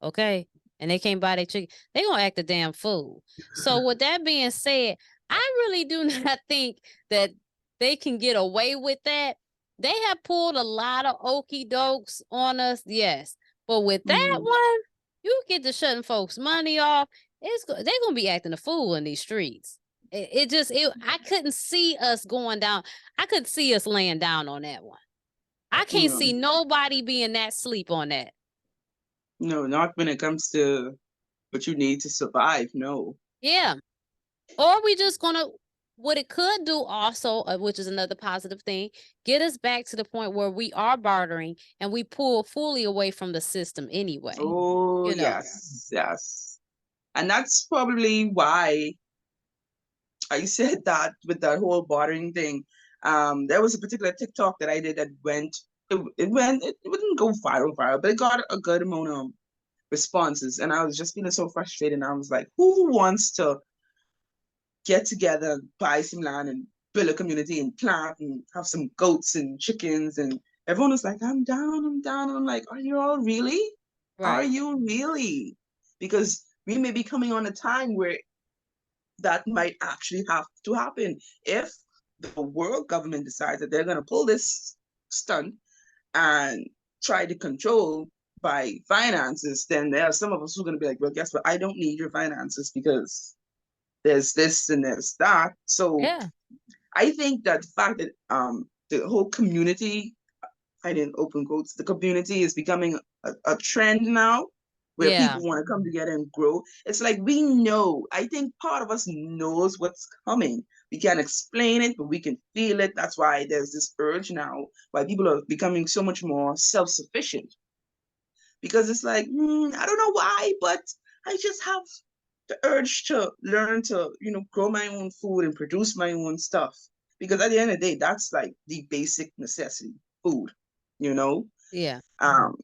Okay. And they can't buy their chicken. They gonna act a damn fool. So with that being said, I really do not think that they can get away with that. They have pulled a lot of okey dokes on us, yes. But with that Mhm. one, you get to shutting folks' money off. They're gonna be acting a fool in these streets. I couldn't see us going down. I could see us laying down on that one. I can't No, see nobody being that sleep on that. no, not when it comes to what you need to survive. No. Yeah. Or we just gonna, what it could do also, which is another positive thing, get us back to the point where we are bartering and we pull fully away from the system anyway. Oh, You know. yes, yes. And that's probably why I said that with that whole bartering thing. There was a particular TikTok that I did that it wouldn't go viral, but it got a good amount of responses. And I was just feeling so frustrated. And I was like, who wants to get together, buy some land and build a community and plant and have some goats and chickens? And everyone was like, I'm down, I'm down. And I'm like, are you all really? Are Right. you really? Because we may be coming on a time where that might actually have to happen if the world government decides that they're going to pull this stunt and try to control by finances. Then there are some of us who are going to be like, well, guess what? I don't need your finances because there's this and there's that. So Yeah. I think that the fact that the whole community, I didn't open quotes, the community is becoming a trend now where Yeah. people want to come together and grow. It's like we know, I think part of us knows what's coming. We can't explain it, but we can feel it. That's why there's this urge now, why people are becoming so much more self sufficient. Because it's like, I don't know why, but I just have the urge to learn to, grow my own food and produce my own stuff. Because at the end of the day, that's like the basic necessity, food, you know? Yeah. Um,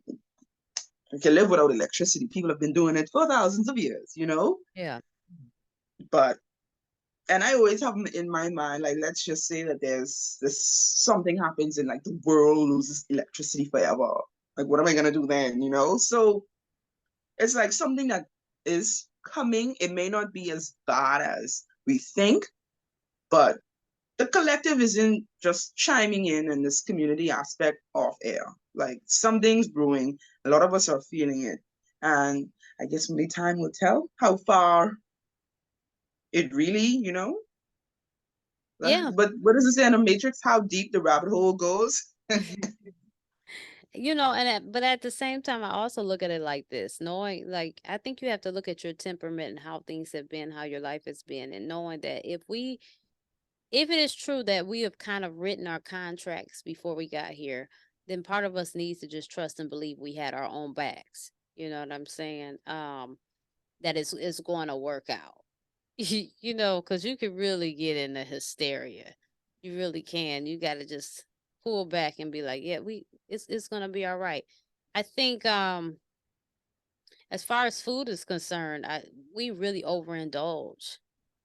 you can live without electricity. People have been doing it for thousands of years. Yeah. But and I always have in my mind, like, let's just say that there's this something happens and like the world loses electricity forever. Like, what am I gonna do then? So it's like something that is coming. It may not be as bad as we think, but the collective isn't just chiming in this community aspect of air. Like something's brewing. A lot of us are feeling it. And I guess only time will tell how far it really. Yeah. But what does it say in the Matrix? How deep the rabbit hole goes? But at the same time, I also look at it like this, knowing, like, I think you have to look at your temperament and how things have been, how your life has been, and knowing that if it is true that we have kind of written our contracts before we got here, then part of us needs to just trust and believe we had our own backs. You know what I'm saying? That is going to work out. Because you could really get into hysteria. You really can. You got to just pull back and be like, yeah, it's gonna be all right. I think as far as food is concerned, we really overindulge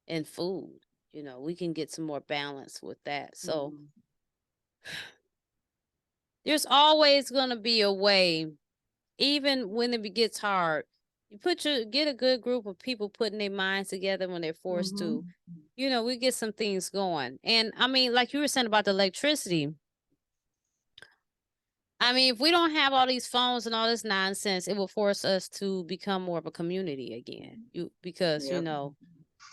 in food. We can get some more balance with that. So Mhm. there's always gonna be a way, even when it gets hard. Get a good group of people putting their minds together when they're forced to. Mhm. We get some things going. And I mean, like you were saying about the electricity, I mean, if we don't have all these phones and all this nonsense, it will force us to become more of a community again. Because Yep.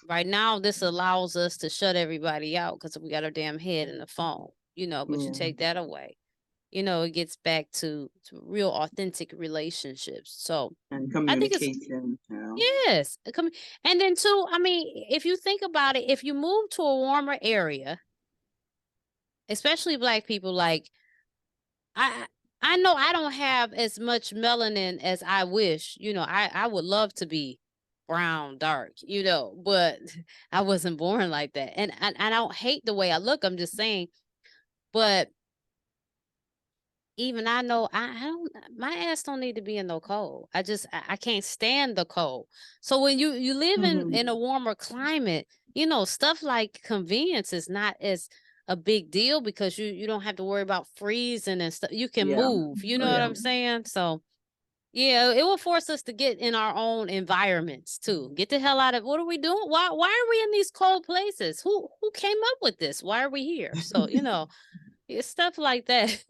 right now this allows us to shut everybody out because we got our damn head in the phone. But you Yeah. take that away, it gets back to real authentic relationships. So And I think it's communication. yes, and then too. I mean, if you think about it, if you move to a warmer area, especially Black people, like I I know I don't have as much melanin as I wish. I would love to be brown, dark, but I wasn't born like that. And I don't hate the way I look. I'm just saying, but even I know I don't my ass don't need to be in no cold. I can't stand the cold. So when you live in a warmer climate, stuff like convenience is not as a big deal because you don't have to worry about freezing and stuff. You can Yeah. move. You Oh know what yeah. I'm saying? So yeah, it will force us to get in our own environments too. Get the hell out of what are we doing? Why are we in these cold places? Who came up with this? Why are we here? So, it's stuff like that.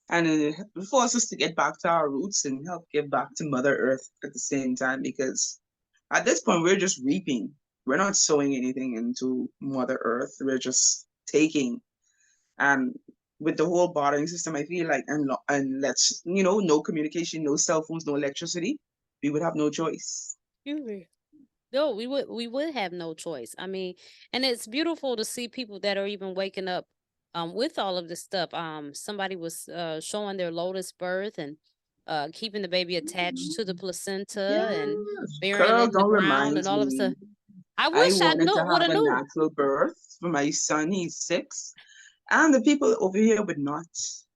And it forces us to get back to our roots and help give back to Mother Earth at the same time because at this point we're just reaping. we're not sowing anything into Mother Earth. We're just taking. And with the whole bartering system, I feel like, and let's, no communication, no cell phones, no electricity, we would have no choice. No, we would have no choice. I mean, and it's beautiful to see people that are even waking up with all of this stuff. Somebody was showing their Lotus birth and keeping the baby attached to the placenta and Yes. burying Girl, it in the don't ground remind and all of me. stuff. I I wish I wanted to would have have a knew. natural birth for my son. He's 6. And the people over here would not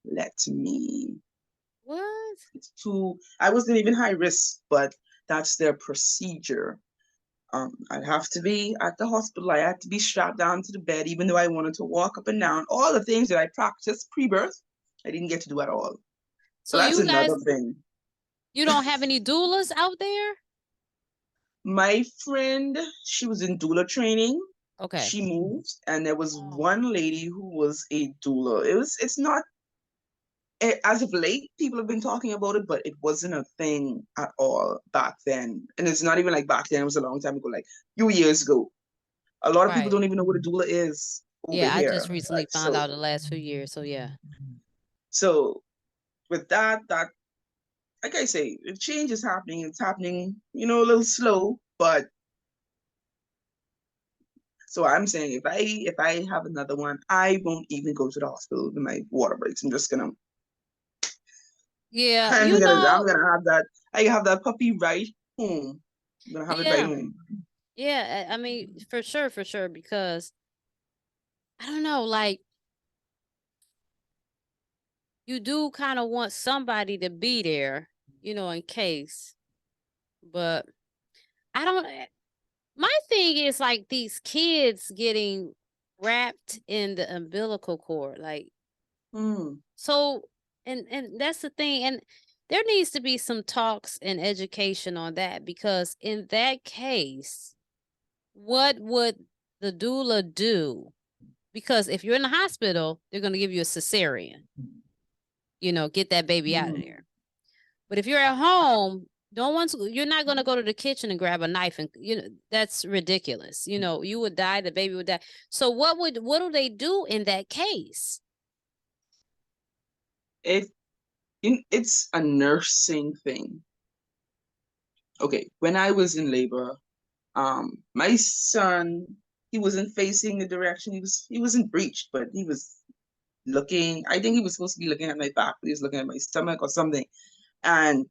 let me. What? It's too, I wasn't even high risk, but that's their procedure. I'd have to be at the hospital. I had to be strapped down to the bed, even though I wanted to walk up and down. All the things that I practiced pre-birth, I didn't get to do at all. So So that's you guys, another thing. you don't have any doulas out there? My friend, she was in doula training. Okay. She moved, and there was Oh, one lady who was a doula. It's not, as of late, people have been talking about it, but it wasn't a thing at all back then. And it's not even like back then, it was a long time ago, like few years ago. A lot of people right. don't even know what a doula is over Yeah, I here. just recently Like, found out the last few years. So yeah. so with that, like I say, the change is happening. It's happening, a little slow, but so I'm saying if I have another one, I won't even go to the hospital when my water breaks. I'm just gonna Yeah, I'm you gonna I'm know, gonna have that I have that puppy right home. I'm gonna have it right yeah. home. Yeah, I mean, for sure, because I don't know, like you do kind of want somebody to be there, in case. But I don't. My thing is like these kids getting wrapped in the umbilical cord, like Hmm. so, and that's the thing, and there needs to be some talks and education on that because in that case, what would the doula do? Because if you're in the hospital, they're going to give you a cesarean, get that baby out of Hmm. there. But if you're at home, you're not going to go to the kitchen and grab a knife and, that's ridiculous. You would die, the baby would die. So what do they do in that case? It it's a nursing thing. Okay, when I was in labor, my son, he wasn't facing the direction. He wasn't breached, but he was looking. I think he was supposed to be looking at my back, but he was looking at my stomach or something. And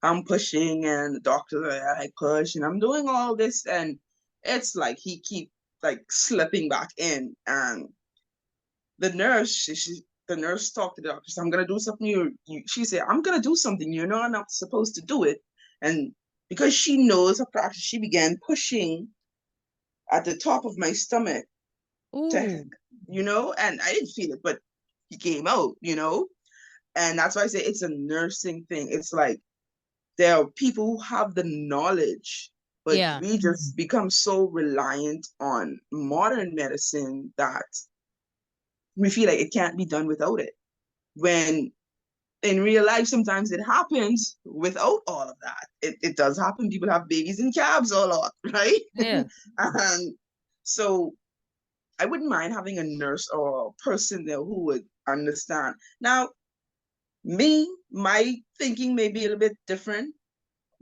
I'm pushing, and the doctor, I push, and I'm doing all this, and it's like he keep like slipping back in. And the nurse talked to the doctor. Said, "I'm gonna do something." She said, "I'm gonna do something. You're not supposed to do it." And because she knows her practice, she began pushing at the top of my stomach to, Ooh, and I didn't feel it, but he came out. And that's why I say it's a nursing thing. It's like there are people who have the knowledge, but yeah, we just become so reliant on modern medicine that we feel like it can't be done without it. When in real life, sometimes it happens without all of that. It does happen. People have babies in cabs a lot, right? yeah, And so I wouldn't mind having a nurse or a person there who would understand. Now, my thinking may be a little bit different,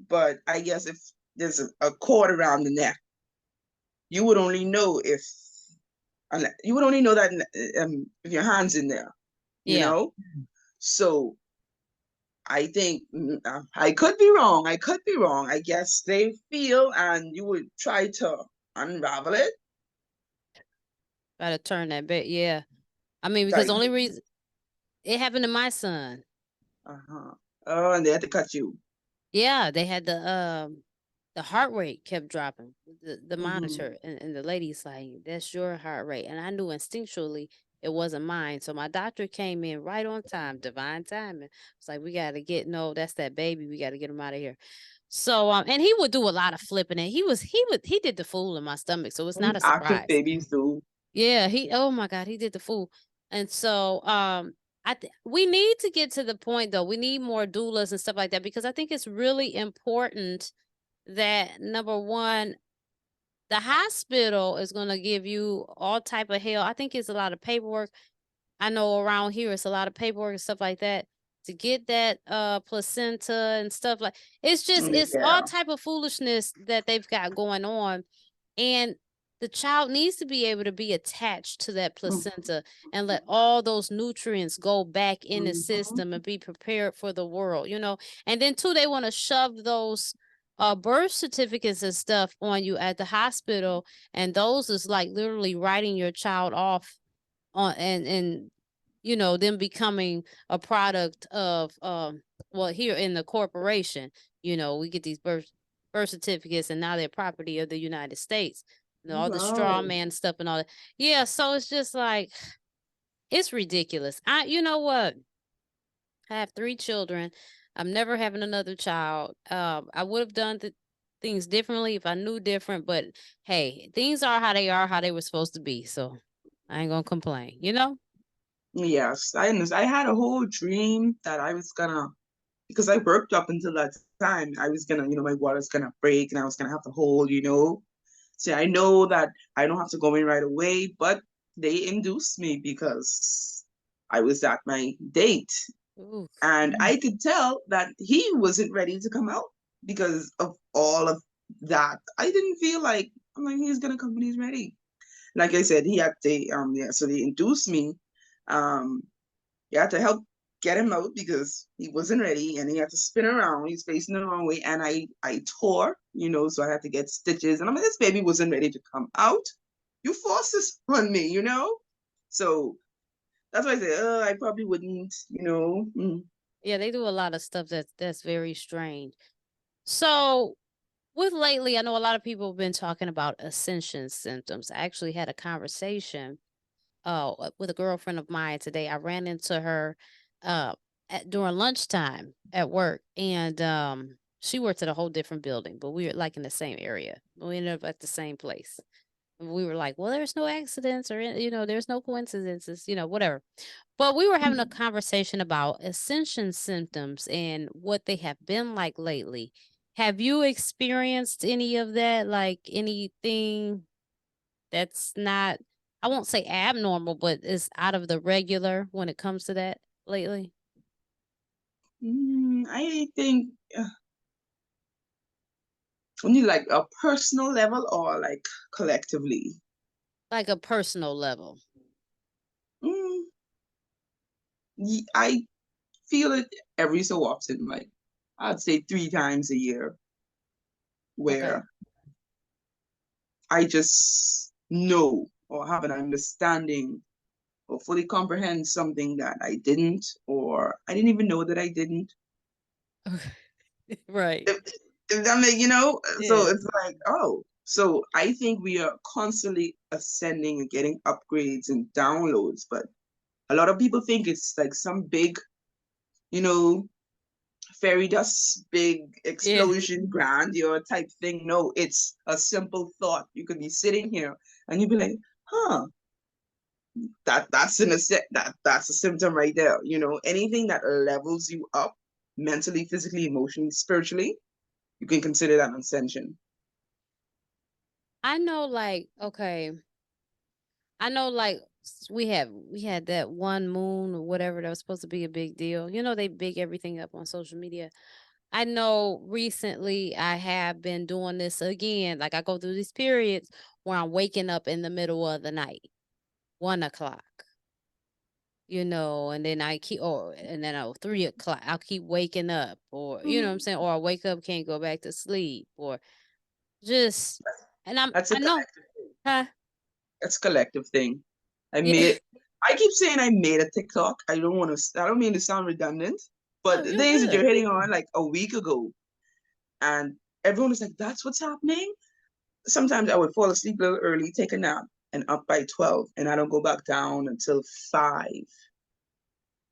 but I guess if there's a cord around the neck, you would only know you would only know that if your hand's in there, you yeah. know. So I think I could be wrong. I could be wrong. I guess they feel, and you would try to unravel it. Gotta turn that bit. Yeah, I mean because Like, the only reason it happened to my son. uh-huh. Oh, and they had to cut you. Yeah, they had the heart rate kept dropping, the Mm-hmm. monitor, and the lady's like, "That's your heart rate," and I knew instinctually it wasn't mine. So my doctor came in right on time, divine timing. It's like we got to get no, that's that baby. We got to get him out of here. So and he would do a lot of flipping, and he did the fool in my stomach, so it's not a Active surprise. babies do. Yeah, oh my God, he did the fool. And so we need to get to the point though. We need more doulas and stuff like that because I think it's really important that number one, the hospital is gonna give you all type of hell. I think it's a lot of paperwork. I know around here it's a lot of paperwork and stuff like that to get that placenta and stuff like it's all Yeah. type of foolishness that they've got going on. And the child needs to be able to be attached to that placenta and let all those nutrients go back in the Mm-hmm. system and be prepared for the world, you know. And then too, they want to shove those birth certificates and stuff on you at the hospital, and those is like literally writing your child off on and you know, them becoming a product of well, here in the corporation, you know, we get these birth certificates and now they're property of the United States. You know, all the straw Wow. man stuff and all that. Yeah, so it's just like it's ridiculous. You know what? I have 3 children. I'm never having another child. I would have done things differently if I knew different, but hey, things are, how they were supposed to be. So I ain't gonna complain, you know? Yes, I understand. I had a whole dream that I was gonna, because I worked up until that time, I was gonna, my water's gonna break and I was gonna have to hold. See, I know that I don't have to go in right away, but they induced me because I was at my date. Ooh. And I could tell that he wasn't ready to come out because of all of that. I didn't feel like, I'm like, he's gonna come when he's ready. Like I said, so they induced me. Um, you had to help get him out because he wasn't ready and he had to spin around. He's facing the wrong way. And I tore, so I had to get stitches. And I'm like, this baby wasn't ready to come out. You forced this on me. So that's why I say, I. Yeah, they do a lot of stuff that's very strange. So, with lately, I know a lot of people have been talking about ascension symptoms. I actually had a conversation with a girlfriend of mine today. I ran into her uh during lunchtime at work, and she worked at a whole different building, but we were like in the same area. We ended up at the same place. We were like, well, there's no accidents or, there's no coincidences, whatever. But we were having a conversation about ascension symptoms and what they have been like lately. Have you experienced any of that? Like anything that's not, I won't say abnormal, but is out of the regular when it comes to that lately? I think only like a personal level or like collectively. Like a personal level. Mm, I feel it every so often, like I'd say 3 times a year, Okay. where I just know or have an understanding or fully comprehend something that I didn't, or I didn't even know that I didn't. Right. If, if that so Yeah. it's like, oh, so I think we are constantly ascending and getting upgrades and downloads, but a lot of people think it's like some big, you know, fairy dust, big Yeah. explosion, grandeur type thing. No, it's a simple thought. You could be sitting here and you'd be like, huh, that's a symptom right there. Anything that levels you up mentally, physically, emotionally, spiritually, you can consider that an ascension. I know, like, okay. I know, like, we had that one moon or whatever that was supposed to be a big deal. You know, they big everything up on social media. I know recently I have been doing this again. Like I go through these periods where I'm waking up in the middle of the night, 1 o'clock, and then and then 3 o'clock, I'll keep waking up, or you know what I'm Mhm. saying, or I wake up, can't go back to sleep, or just, and That's a I know, collective thing. huh? That's a collective thing. I Yeah. made. I keep saying I made a TikTok. I don't want to. I don't mean to sound redundant, but No, the you're things that you're good. hitting on like a week ago, and everyone is like, "That's what's happening." Sometimes I would fall asleep a little early, take a nap, and up by 12, and I don't go back down until 5.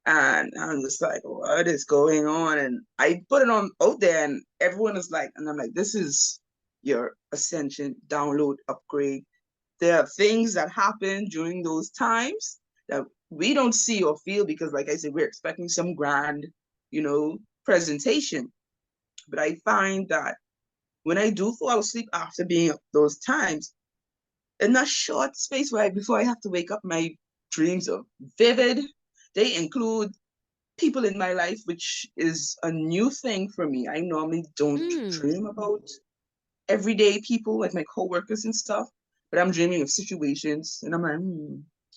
And I'm just like, what is going on? And I put it on out there, and everyone is like, and I'm like, this is your ascension download upgrade. There are things that happen during those times that we don't see or feel because, like I said, we're expecting some grand, presentation. But I find that when I do fall asleep after being up those times, in a short space before I have to wake up, my dreams are vivid. They include people in my life, which is a new thing for me. I normally don't Mm. dream about everyday people, like my coworkers and stuff, but I'm dreaming of situations, and I'm like,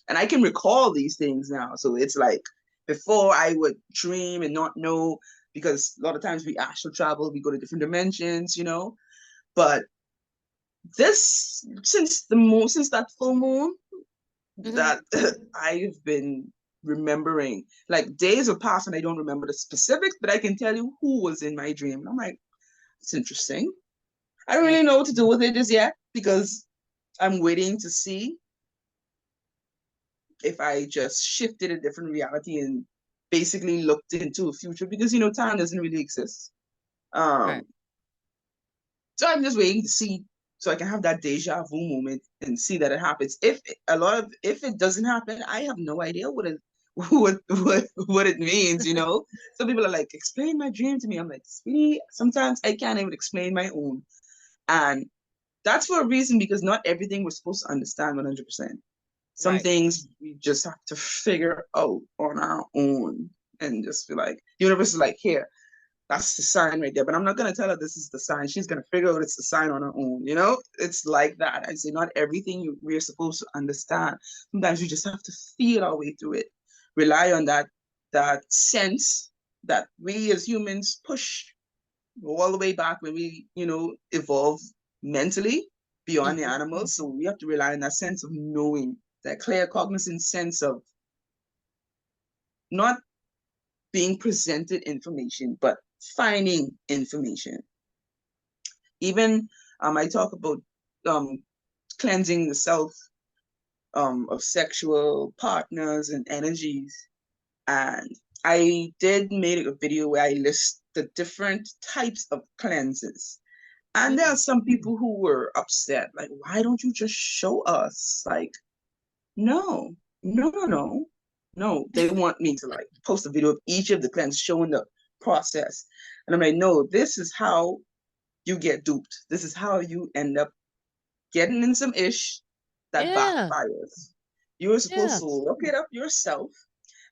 and I can recall these things now. So it's like before I would dream and not know, because a lot of times we astral travel, we go to different dimensions, But this since that full moon, Mm-hmm. that I've been remembering, like days have passed and I don't remember the specifics, but I can tell you who was in my dream. And I'm like, it's interesting. I don't Yeah. really know what to do with it just yet because I'm waiting to see if I just shifted a different reality and basically looked into a future, because time doesn't really exist. Right. Um, so I'm just waiting to see so I can have that deja vu moment and see that it happens. If it doesn't happen, I have no idea what it what it means. Some people are like, explain my dream to me. I'm like, sweetie, sometimes I can't even explain my own. And that's for a reason, because not everything we're supposed to understand 100%. Some Right. things we just have to figure out on our own and just be like, the universe is like, here, that's the sign right there. But I'm not gonna tell her this is the sign. She's gonna figure out it's the sign on her own. It's like that. I say not everything we're supposed to understand. Sometimes we just have to feel our way through it. Rely on that sense that we as humans push all the way back when we, evolve mentally beyond the Mm-hmm. animals. So we have to rely on that sense of knowing, that clear, cognizant sense of not being presented information, but finding information. Even I talk about um, cleansing the self of sexual partners and energies. And I did make a video where I list the different types of cleanses. And there are Mm. some people who were upset, like, why don't you just show us? Like, no, no, no, no. No, they want me to like post a video of each of the cleanses showing the process. And I'm like, no, this is how you get duped. This is how you end up getting in some ish that Yeah. backfires. You're supposed Yeah. to look it up yourself,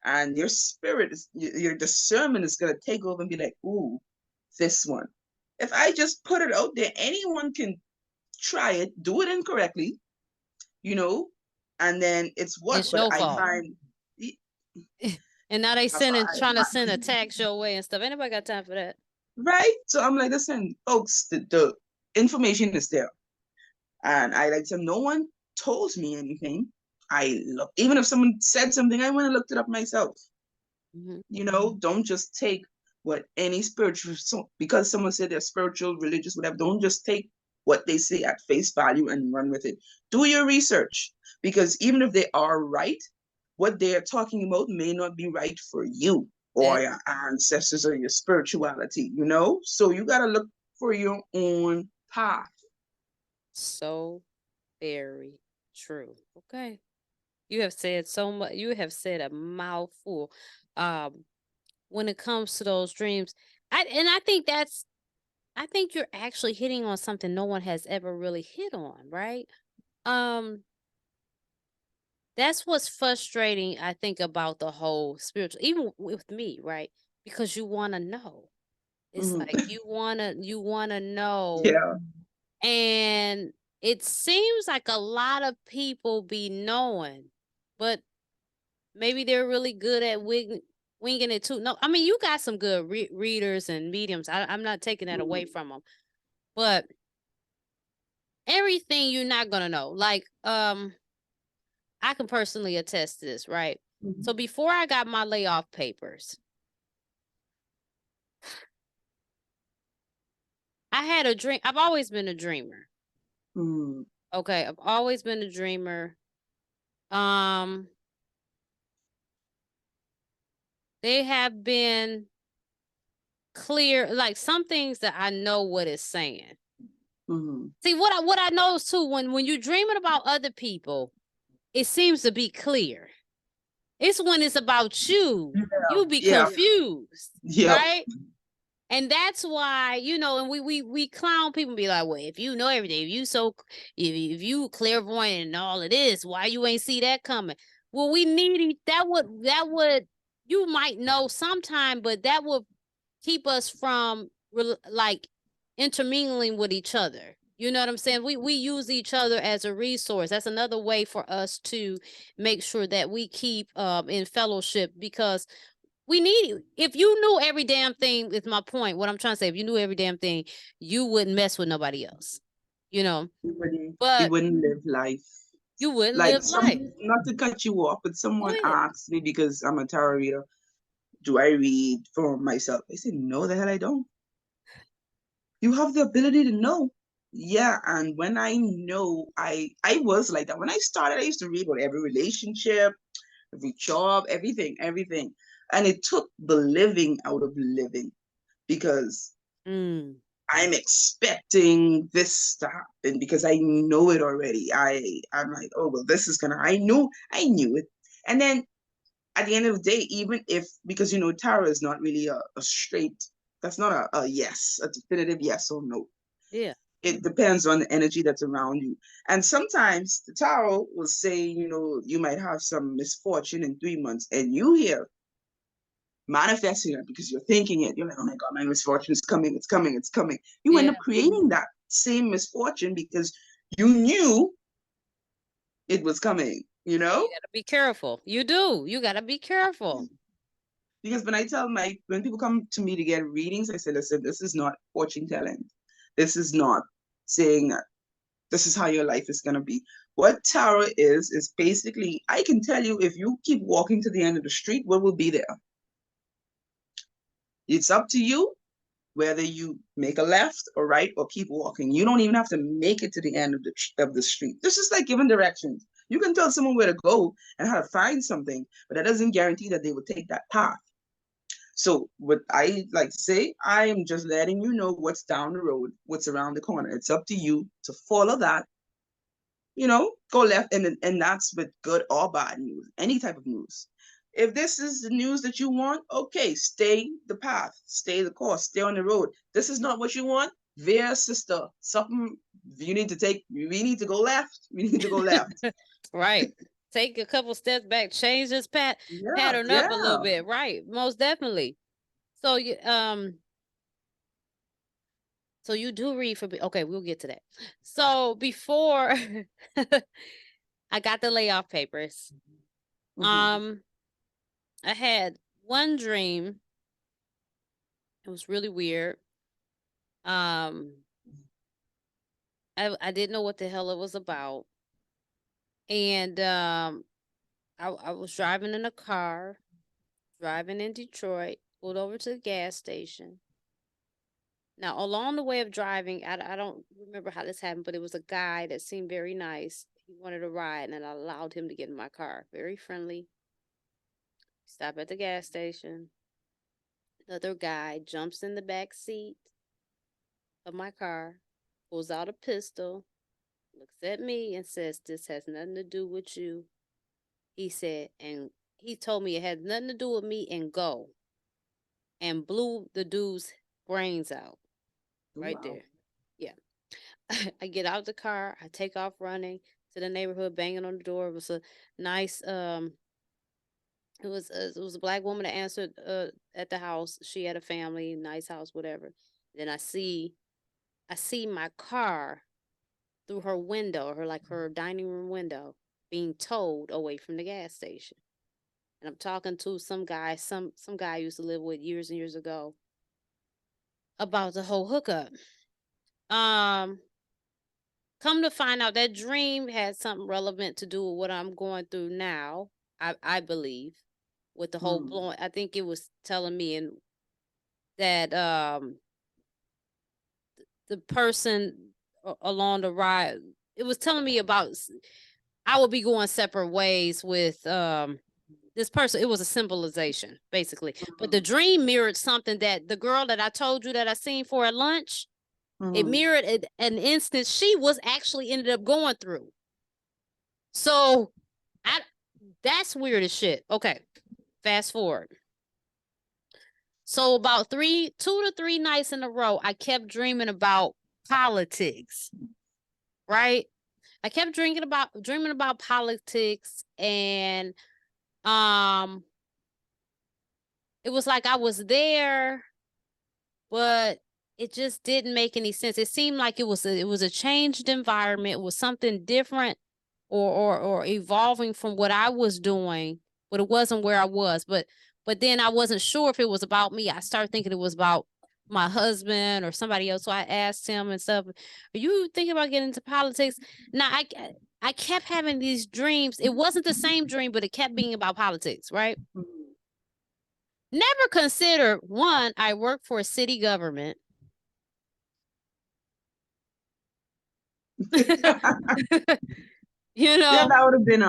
and your spirit your discernment is gonna take over and be like, ooh, this one. If I just put it out there, anyone can try it, do it incorrectly, you know, and then it's what? It's But your I fault. find And now they I, trying to send a tax your way and stuff. Anybody got time for that? right? So I'm like, listen, folks, the information is there. And I like to, no one told me anything. I look, even if someone said something, I went and looked it up myself. Mm-hmm. Don't just take what any spiritual, so because someone said they're spiritual, religious, whatever, don't just take what they say at face value and run with it. Do your research, because even if they are right, what they are talking about may not be right for you or That your ancestors or your spirituality, So you got to look for your own path. so very true. Okay. You have said so much. You have said a mouthful. Um, when it comes to those dreams, I think I think you're actually hitting on something no one has ever really hit on, right? Um, that's what's frustrating, I think, about the whole spiritual, even with me, right? Because you want to know. It's like Mhm. you wanna know, Yeah. and it seems like a lot of people be knowing, but maybe they're really good at winging it too. No, I mean you got some good readers and mediums. I'm not taking that away Mhm. from them, but everything you're not gonna know. Like I can personally attest to this, right? So Mhm. before I got my layoff papers, I had a dream. I've always been a dreamer. Mhm. Okay, I've always been a dreamer. Um, they have been clear, like some things that I know what it's saying. Mhm. See what I know is too, when you're dreaming about other people, it seems to be clear. It's when it's about you, Yeah. you be Yeah. confused, Yep. right? And that's why, you know, and we clown people and be like, well, if you know everything, if you clairvoyant and all of this, why you ain't see that coming? Well, we need that would you might know sometime, but that would keep us from like intermingling with each other. You know what I'm saying? We use each other as a resource. That's another way for us to make sure that we keep in fellowship, because we need, if you knew every damn thing, is my point. What I'm trying to say, if you knew every damn thing, you wouldn't mess with nobody else. You know, You but wouldn't live life. you wouldn't Like live life. some, not to cut you off, but Go someone ahead. asked me because I'm a tarot reader, do I read for myself? I said, no, the hell I don't. You have the ability to know. Yeah, and when I know, I was like that. When I started, I used to read about every relationship, every job, everything. And it took the living out of living because Mm, I'm expecting this to happen because I know it already. I'm like, oh well, this is gonna. I knew it. And then at the end of the day, even if, because tarot is not really a straight. That's not a yes, a definitive yes or no. yeah. It depends on the energy that's around you. And sometimes the tarot will say, you might have some misfortune in 3 months, and you hear manifesting it because you're thinking it. You're like, oh my God, my misfortune is coming, it's coming, it's coming. You end Yeah. up creating that same misfortune because you knew it was coming, you You know? gotta be careful. You do. You gotta be careful. Because when people come to me to get readings, I say, listen, this is not fortune telling. This is not saying this is how your life is going to be. What tarot is basically, I can tell you if you keep walking to the end of the street, what will be there? It's up to you whether you make a left or right or keep walking. You don't even have to make it to the end of the street. This is like giving directions. You can tell someone where to go and how to find something, but that doesn't guarantee that they will take that path. So what I like to say, I am just letting you know what's down the road, what's around the corner. It's up to you to follow that, go left, and that's with good or bad news, any type of news. If this is the news that you want, okay, stay the path, stay the course, stay on the road. This is not what you want, there, sister. Something you need to take. We need to go left. We need to go left. Right. Take a couple steps back, change this Yeah, pattern up a little yeah. bit. Right. Most definitely. So you do read for, okay, we'll get to that. So before I got the layoff papers, Mm-hmm. I had one dream. It was really weird. Um, I didn't know what the hell it was about. And I was driving in a car, driving in Detroit, pulled over to the gas station. Now, along the way of driving, I don't remember how this happened, but it was a guy that seemed very nice. He wanted a ride, and I allowed him to get in my car. Very friendly. Stop at the gas station. Another guy jumps in the back seat of my car, pulls out a pistol, looks at me, and says, "This has nothing to do with you." He said, and he told me it had nothing to do with me, and go. And blew the dude's brains out right Wow. there. Yeah. I get out the car, I take off running to the neighborhood, banging on the door. It was a nice it was a black woman that answered at the house. She had a family, nice house, whatever. Then I see my car through her window, her dining room window, being towed away from the gas station. And I'm talking to some guy, some guy I used to live with years and years ago, about the whole hookup. Um, Come to find out, that dream had something relevant to do with what I'm going through now. I believe, with the whole Hmm. blowing. I think it was telling me and that the person along the ride, it was telling me about I would be going separate ways with this person. It was a symbolization, basically. But the dream mirrored something that the girl that I told you that I seen for at lunch, it Hmm. mirrored an instance she was actually ended up going through. So I that's weird as shit. Okay. Fast forward. So about 2 to 3 nights in a row, I kept dreaming about politics, right? I kept dreaming about politics, and it was like I was there, but it just didn't make any sense. It seemed like it was a changed environment, it was something different, or evolving from what I was doing, but it wasn't where I was. But then I wasn't sure if it was about me. I started thinking it was about my husband or somebody else. So I asked him and stuff, "Are you thinking about getting into politics?" Now I kept having these dreams. It wasn't the same dream, but it kept being about politics, right? Never considered, one, I work for a city government. You Yeah, know, that would have been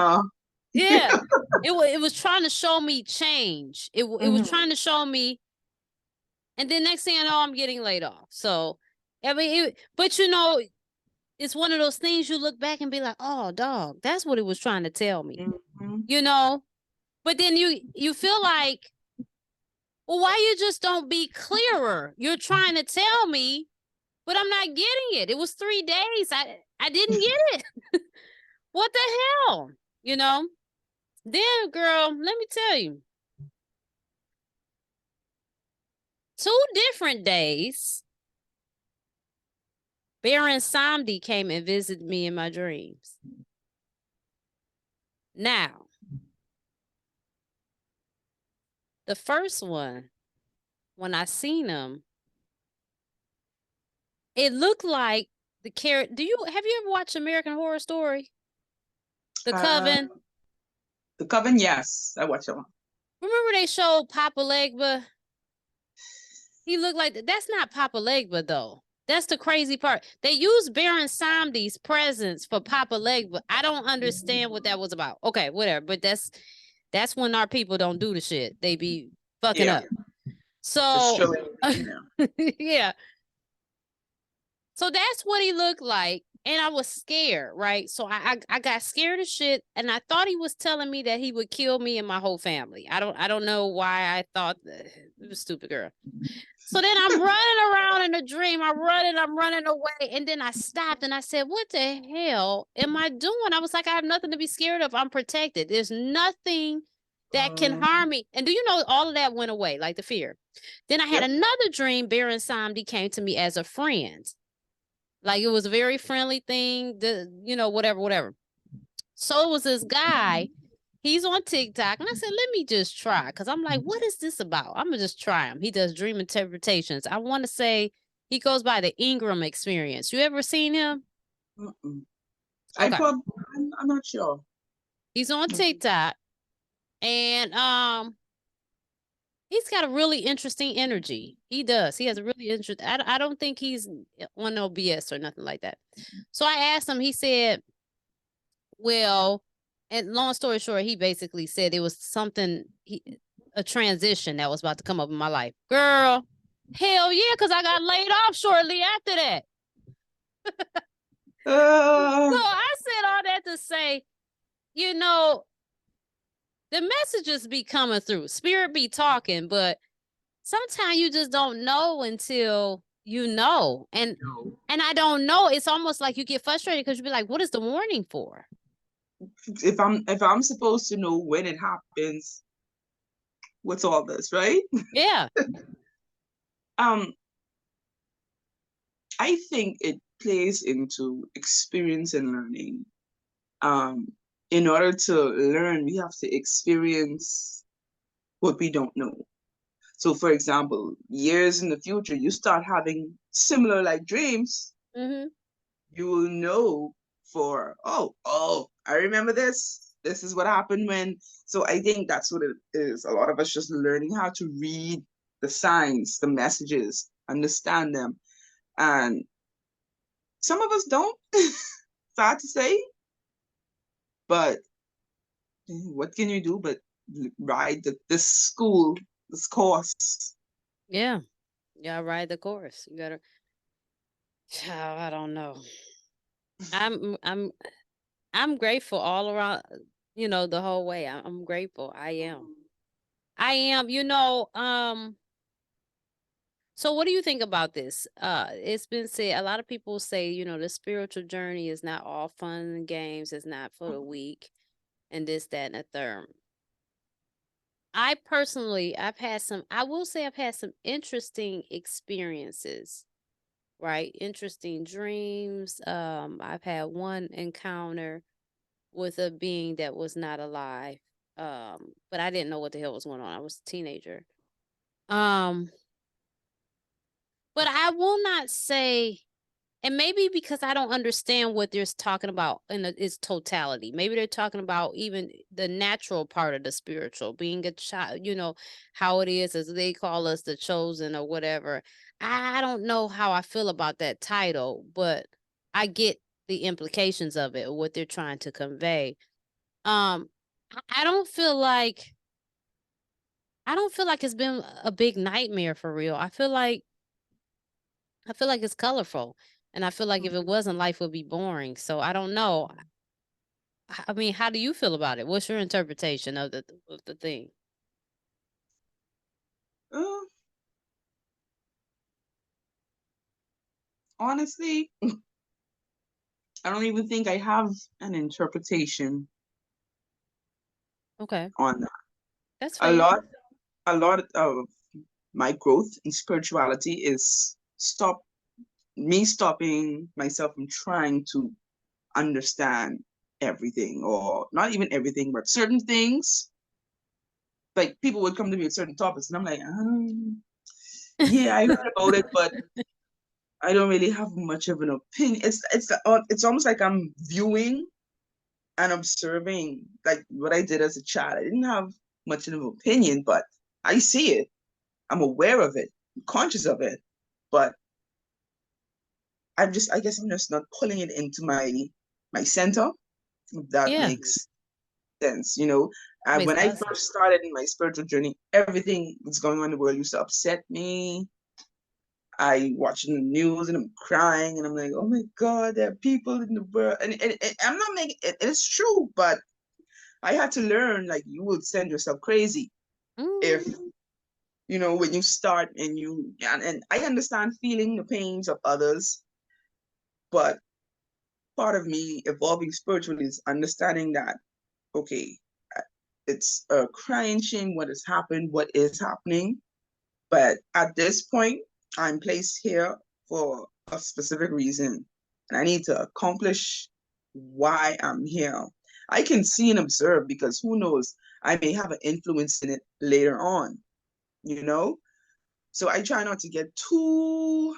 yeah. It was trying to show me change. It was trying to show me, and then next thing I know, I'm getting laid off. So, I mean, but it's one of those things you look back and be like, oh, dog, that's what it was trying to tell me. You know, but then you feel like, well, why you just don't be clearer? You're trying to tell me, but I'm not getting it. It was 3 days. I didn't get it. What the hell? You know? Then, girl, let me tell you. 2 different days, Baron Samdi came and visited me in my dreams. Now, the first one, when I seen him, it looked like the character. Have you ever watched American Horror Story? The uh, Coven. the Coven. Yes, I watched that one. Remember they showed Papa Legba? He looked like that's not Papa Legba though. That's the crazy part. They used Baron Samdi's presence for Papa Legba. I don't understand what that was about. Okay, whatever. But that's when our people don't do the shit. They be fucking Yeah, up. just So showing. Yeah. yeah. So that's what he looked like. And I was scared, right? So I got scared of shit, and I thought he was telling me that he would kill me and my whole family. I don't know why I thought that. It was stupid girl. So then I'm running around in a dream. I'm running away. And then I stopped and I said, what the hell am I doing? I was like, I have nothing to be scared of. I'm protected. There's nothing that can harm me. And do you know all of that went away, like the fear? Then I had Yep. another dream. Baron Samdi came to me as a friend. Like it was a very friendly thing, whatever. So it was this guy. He's on TikTok, and I said, let me just try, because I'm like, what is this about? I'm gonna just try him. He does dream interpretations. I want to say he goes by the Ingram Experience. You ever seen him? I Okay, probably. I'm not sure. he's on TikTok, and he's got a really interesting energy. He does. He has a really interesting. I don't think he's on no BS or nothing like that. So I asked him. He said, well, and long story short, he basically said it was a transition that was about to come up in my life. Girl, hell yeah, because I got laid off shortly after that. So I said all that to say, the messages be coming through. Spirit be talking, but sometimes you just don't know until you know. And I don't know. It's almost like you get frustrated because you be like, what is the warning for? If I'm supposed to know when it happens, what's all this, right? Yeah. Um, I think it plays into experience and learning. Um, in order to learn, we have to experience what we don't know. So, for example, years in the future, you start having similar like dreams, Mm-hmm. you will know oh, I remember this. This is what happened when. So I think that's what it is. A lot of us just learning how to read the signs, the messages, understand them. And some of us don't, sad to say, but what can you do but ride this school, this course? Yeah. Yeah, ride the course. You gotta. I don't know. I'm I'm I'm grateful all around. The whole way. I'm grateful. I am. I am. So what do you think about this? It's been said, a lot of people say, the spiritual journey is not all fun and games, it's not for the weak, and this, that, and the third. I personally, I will say I've had some interesting experiences, right? Interesting dreams. I've had one encounter with a being that was not alive. But I didn't know what the hell was going on. I was a teenager. Um, but I will not say, and maybe because I don't understand what they're talking about in its totality. Maybe they're talking about even the natural part of the spiritual, being a child, how it is, as they call us, the chosen or whatever. I don't know how I feel about that title, but I get the implications of it, what they're trying to convey. Um, I don't feel like it's been a big nightmare for real. I feel like it's colorful. And I feel like if it wasn't, life would be boring. So I don't know. I mean, how do you feel about it? What's your interpretation of the thing? Uh, Honestly, I don't even think I have an interpretation Okay, on that. that's A fair. lot, a lot of my growth in spirituality is stopping myself from trying to understand everything, or not even everything, but certain things. Like people would come to me with certain topics, and I'm like, yeah, I heard about it, but I don't really have much of an opinion. It's almost like I'm viewing and observing like what I did as a child. I didn't have much of an opinion, but I see it. I'm aware of it. I'm conscious of it. But I guess I'm just not pulling it into my center. If that Yeah, makes sense. makes When a I lot of first sense. started in my spiritual journey, everything that's going on in the world used to upset me. I watching the news and I'm crying and I'm like, oh my God, there are people in the world. And I'm not making it, it's true, but I had to learn like you will send yourself crazy if, Mm, when you start and I understand feeling the pains of others, but part of me evolving spiritually is understanding that, okay, it's a crying shame what has happened, what is happening. But at this point, I'm placed here for a specific reason, and I need to accomplish why I'm here. I can see and observe because who knows, I may have an influence in it later on, you know? So I try not to get too,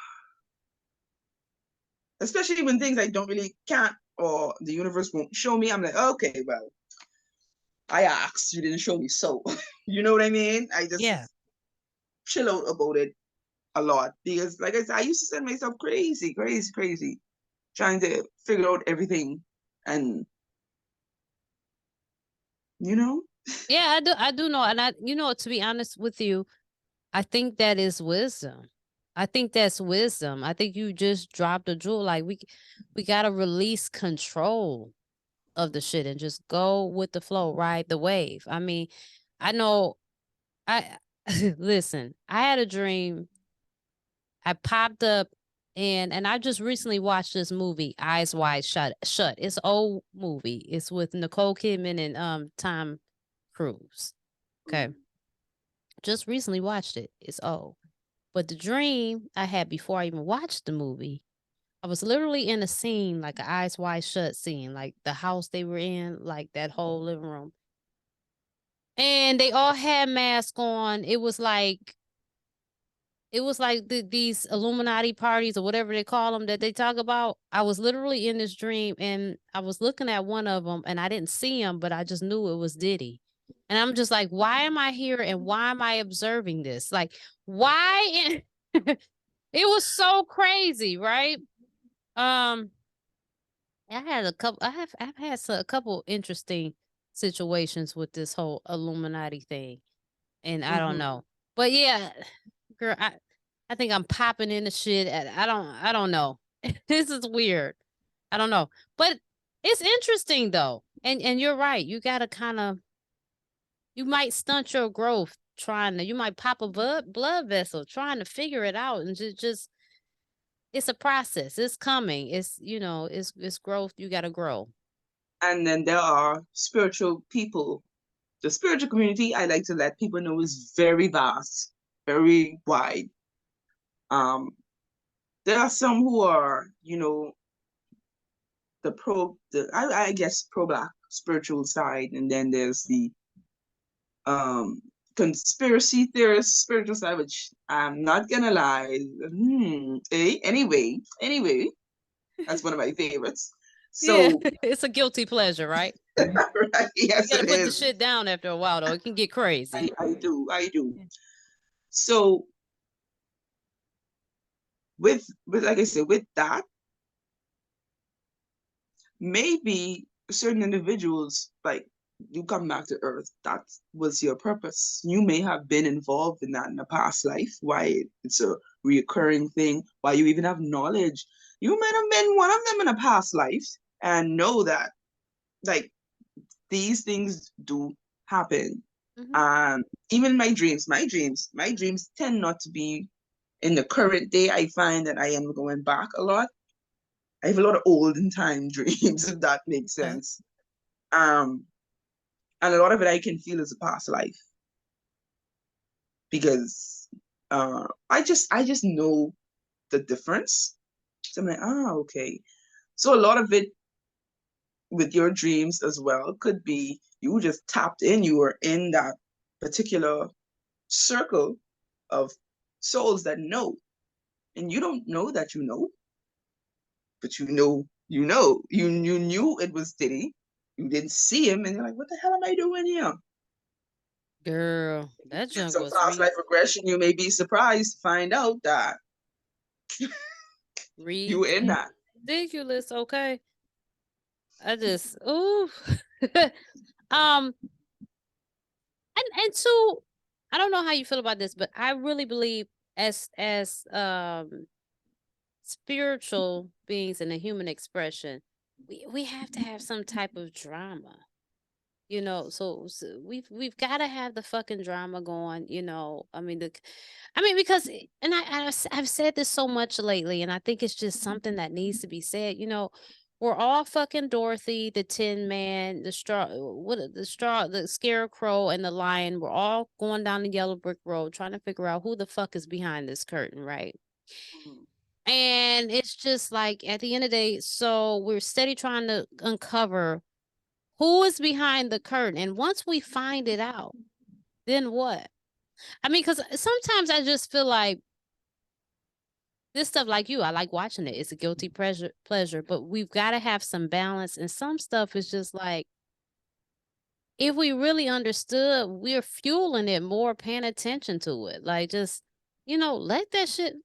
especially when things I don't really can't or the universe won't show me. I'm like, okay, well, I asked, you didn't show me, so you know what I mean? I yeah. just chill out about it a lot because, like I said, I used to send myself crazy, crazy, crazy, trying to figure out everything, and you know, Yeah, I do know. And to be honest with you, I think that is wisdom. I think that's wisdom. I think you just dropped a jewel. Like we gotta release control of the shit and just go with the flow, ride the wave. I mean, I know I listen, I had a dream. I popped up and I just recently watched this movie, Eyes Wide Shut. It's an old movie. It's with Nicole Kidman and Tom Cruise. Okay. Just recently watched it. It's old. But the dream I had before I even watched the movie, I was literally in a scene, like an Eyes Wide Shut scene, like the house they were in, like that whole living room. And they all had masks on. It was like these Illuminati parties or whatever they call them that they talk about. I was literally in this dream and I was looking at one of them and I didn't see him, but I just knew it was Diddy. And I'm just like, why am I here and why am I observing this? Like, why? It was so crazy, right? Um, I had a couple. I've had a couple interesting situations with this whole Illuminati thing, and I don't mm-hmm, know, but yeah, girl, I think I'm popping into shit. I don't know. This is weird. I don't know, but it's interesting though, and you're right. You gotta kind of, you might stunt your growth trying to, you might pop a blood vessel trying to figure it out, and just it's a process. It's coming. It's, it's growth. You got to grow. And then there are spiritual people. The spiritual community, I like to let people know, is very vast, very wide. Um, there are some who are, I guess pro-black spiritual side, and then there's the um conspiracy theorist spiritual side, which I'm not gonna lie. Anyway, that's one of my favorites. Yeah, So it's a guilty pleasure, right? right, You yes, got to it put the is. shit down after a while, though. It can get crazy. I do. So with like I said, with that, maybe certain individuals, like, you come back to earth, that was your purpose. You may have been involved in that in a past life, why it's a reoccurring thing, why you even have knowledge. You might have been one of them in a past life and know that, like, these things do happen. Hmm. Even my dreams tend not to be in the current day. I find that I am going back a lot. I have a lot of olden time dreams, if that makes Okay. sense. Um, and a lot of it I can feel is a past life, because I just know the difference. So I'm like, okay. So a lot of it with your dreams as well could be you just tapped in, you were in that particular circle of souls that know, and you don't know that you know, but you knew it was Diddy. You didn't see him, and you're like, what the hell am I doing here? Girl, that In junk some was past life regression, you may be surprised to find out that you were in that. ridiculous. Okay. I just, ooh. um, and two, I don't know how you feel about this, but I really believe as spiritual beings in a human expression, we have to have some type of drama. So we've got to have the fucking drama going. Because, and I've said this so much lately, and I think it's just something that needs to be said. We're all fucking Dorothy, the Tin Man, the Scarecrow, and the Lion. We're all going down the yellow brick road trying to figure out who the fuck is behind this curtain, right? Mhm. And it's just like, at the end of the day, so we're steady trying to uncover who is behind the curtain. And once we find it out, then what? Because sometimes I just feel like this stuff, like you, I like watching it. It's a guilty pleasure, but we've got to have some balance. And some stuff is just like, if we really understood, we're fueling it more, paying attention to it. Like, just, let that shit,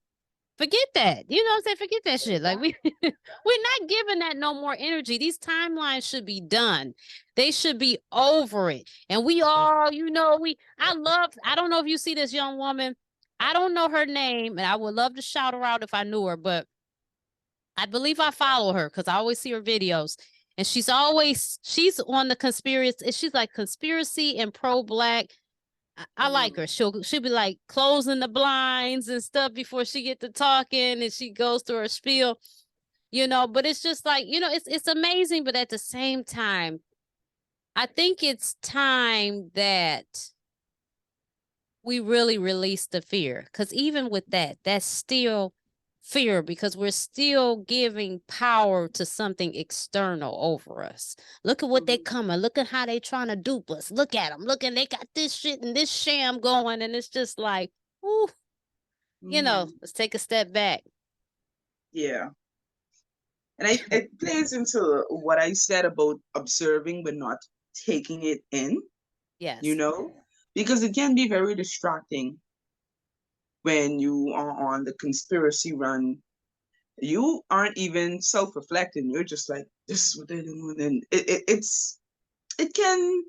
forget that. You know what I'm saying? Forget that shit. Like, we're not giving that no more energy. These timelines should be done. They should be over it. And we all, I don't know if you see this young woman. I don't know her name, and I would love to shout her out if I knew her, but I believe I follow her because I always see her videos. And she's on the conspiracy. She's like conspiracy and pro-black. I like her. She'll be like closing the blinds and stuff before she get to talking, and she goes through her spiel. But it's just like, it's amazing, but at the same time, I think it's time that we really release the fear, because even with that's still fear, because we're still giving power to something external over us. Look at what they Mhm. coming. Look at how they trying to dupe us. Look at them. Look, and they got this shit and this sham going, and it's just like, ooh, Mhm. let's take a step back. Yeah. And it plays into what I said about observing but not taking it in, you Yes. know, because it can be very distracting when you are on the conspiracy run. You aren't even self-reflecting. You're just like, this is what they're doing. And it can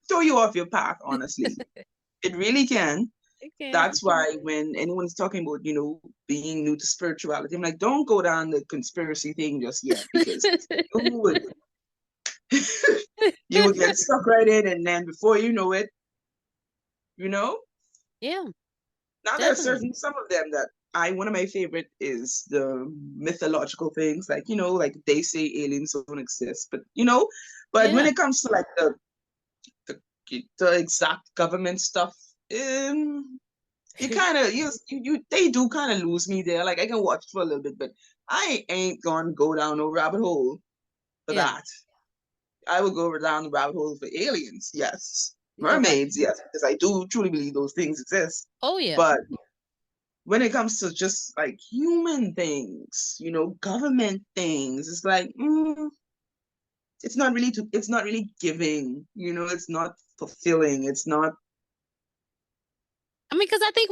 throw you off your path, honestly. It really can. Okay. That's why when anyone's talking about, being new to spirituality, I'm like, don't go down the conspiracy thing just yet, because you would you would get stuck right in, and then before you know it, you know? Yeah, Now there are definitely. certain some of them that one of my favorite is the mythological things, like like they say aliens don't exist, but but when Yeah. it comes to like the, the exact government stuff, you kind of they do kind of lose me there. Like I can watch for a little bit, but I ain't gonna go down no rabbit hole for Yeah. that. I would go down the rabbit hole for aliens, yes. Okay. Mermaids, yes, because I do truly believe those things exist. Oh yeah. But when it comes to just like human things, government things, it's like it's not really giving, it's not fulfilling, it's not. I mean, because I think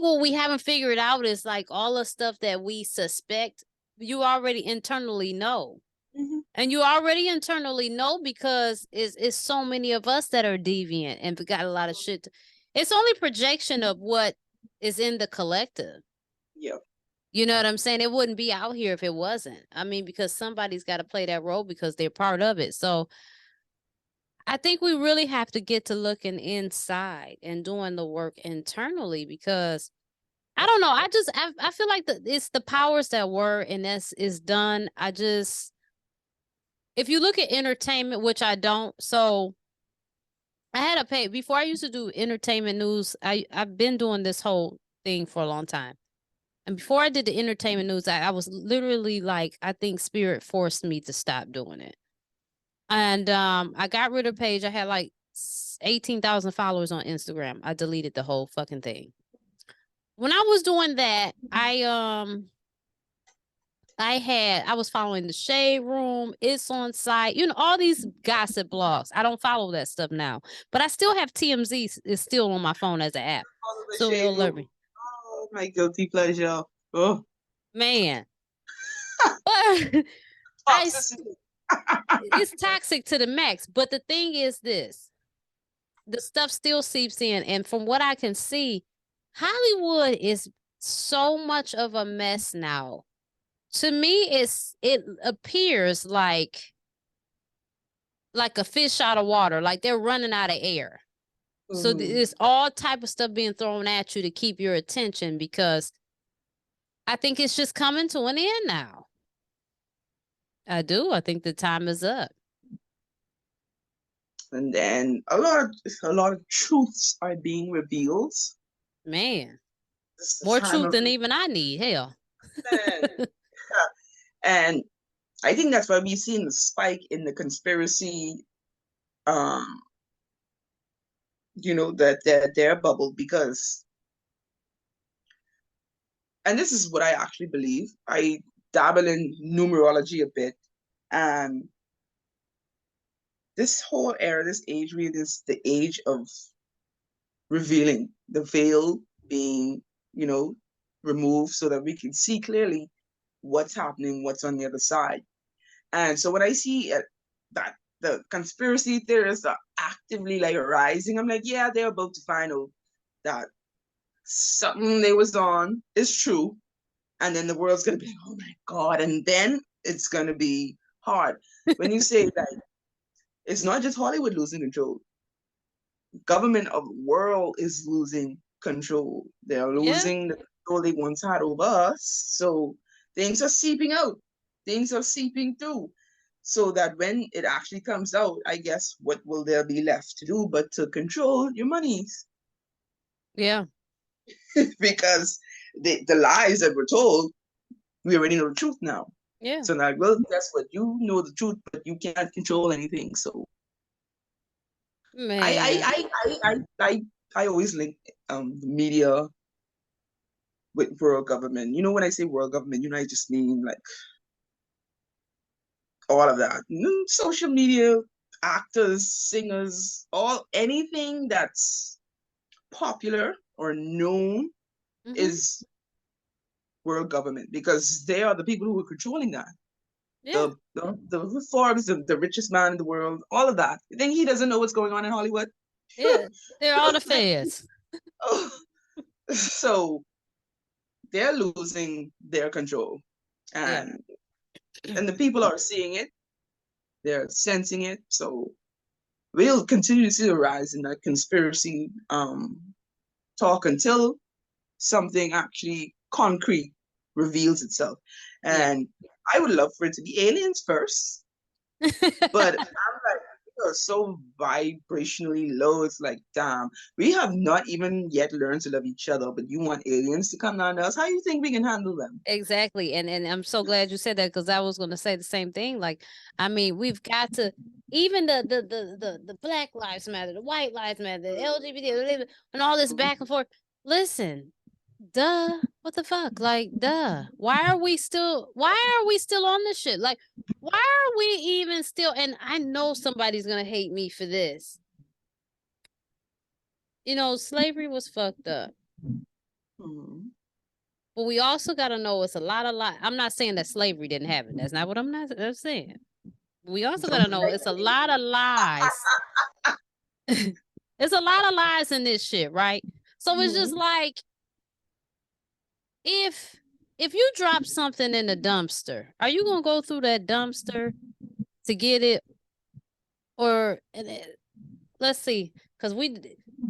what we haven't figured out is like all the stuff that we suspect, you already internally know. Mhm. And you already internally know because it's so many of us that are deviant and we got a lot of shit. It's only projection of what is in the collective. Yeah. You know what I'm saying? It wouldn't be out here if it wasn't. I mean, because somebody's got to play that role because they're part of it. So I think we really have to get to looking inside and doing the work internally because I don't know. I feel like it's the powers that were and this is done. If you look at entertainment, which I don't, so I had a pay before I used to do entertainment news. I've been doing this whole thing for a long time. And before I did the entertainment news, I was literally like, I think spirit forced me to stop doing it. And I got rid of the page. I had like 18,000 followers on Instagram. I deleted the whole fucking thing. When I was doing that, I was following the Shade Room, It's on Site, all these gossip blogs. I don't follow that stuff now, but I still have TMZ is still on my phone as an app. All of the So shade it'll alert room. me. Oh, my guilty pleasure. Oh, Man. But I toxicity. it's toxic to the max. But the thing is this, the stuff still seeps in. And from what I can see, Hollywood is so much of a mess now. To me, it appears like a fish out of water, like they're running out of air. So Mhm. there's all type of stuff being thrown at you to keep your attention because I think it's just coming to an end now. I do. I think the time is up. And then a lot of truths are being revealed. Man, It's the more time truth of than even I need. Hell. man. And I think that's why we've seen the spike in the conspiracy, um, that their bubble because, and this is what I actually believe. I dabble in numerology a bit, and this whole era, this age, really is the age of revealing, the veil being, you know, removed so that we can see clearly what's happening, what's on the other side. And so when I see that the conspiracy theorists are actively like rising, I'm like, yeah, they're about to find out that something they was on is true. And then the world's gonna be like, oh my God. And then it's gonna be hard. When you say that it's not just Hollywood losing control, government of the world is losing control. They're Yeah. losing the control they once had over us. So things are seeping out. Things are seeping through. So that when it actually comes out, I guess what will there be left to do but to control your monies? Yeah. Because the lies that were told, we already know the truth now. Yeah. So now, well, guess what? You know the truth, but you can't control anything. So I I Man. I I I I, I always link the media with world government. When I say world government, I just mean like all of that. Social media, actors, singers, all anything that's popular or known Mm-hmm. is world government because they are the people who are controlling that. Yeah. The Forbes, the richest man in the world, all of that. You think he doesn't know what's going on in Hollywood? Yeah. They're all the feds. Oh, so they're losing their control, Yeah. and the people are seeing it, they're sensing it. So we'll continue to see the rise in that conspiracy talk until something actually concrete reveals itself. Yeah. And I would love for it to be aliens first, but I'm like, we are so vibrationally low. It's like, damn, we have not even yet learned to love each other, but you want aliens to come down to us? How do you think we can handle them? Exactly. And I'm so glad you said that, because I was going to say the same thing. Like, I mean, we've got to, even the Black Lives Matter, the White Lives Matter, the LGBT, and all this back and forth. Listen, duh, what the fuck? Like, duh. Why are we still on this shit? Like, why are we even still, and I know somebody's going to hate me for this. You know, slavery was fucked up. Mhm. But we also got to know it's a lot of I'm not saying that slavery didn't happen. That's not what I'm saying. We also got to Don't know it's a lot of lies. It's a lot of lies in this shit, right? So it's just Mhm. like, if you drop something in the dumpster, are you gonna go through that dumpster to get it? Or let's see, because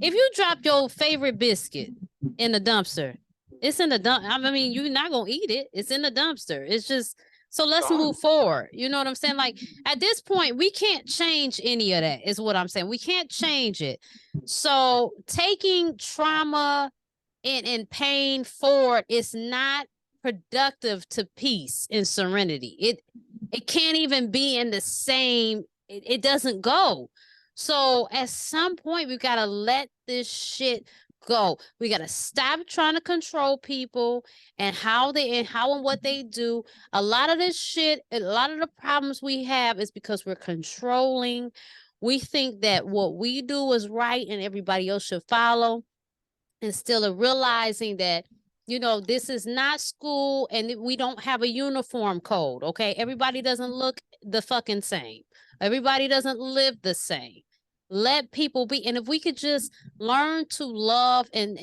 if you drop your favorite biscuit in the dumpster, it's in the dump. I mean, you're not gonna eat it. It's in the dumpster. It's just, so let's Gone. move forward. You know what I'm saying? Like, at this point, we can't change any of that. Is what I'm saying. We can't change it. So taking trauma and pain forward is not productive to peace and serenity. It can't even be in the same. It doesn't go. So at some point, we've got to let this shit go. We got to stop trying to control people and how and what they do. A lot of this shit, a lot of the problems we have is because we're controlling. We think that what we do is right and everybody else should follow, instead of realizing that, you know, this is not school and we don't have a uniform code. Okay, everybody doesn't look the fucking same, everybody doesn't live the same. Let people be. And if we could just learn to love and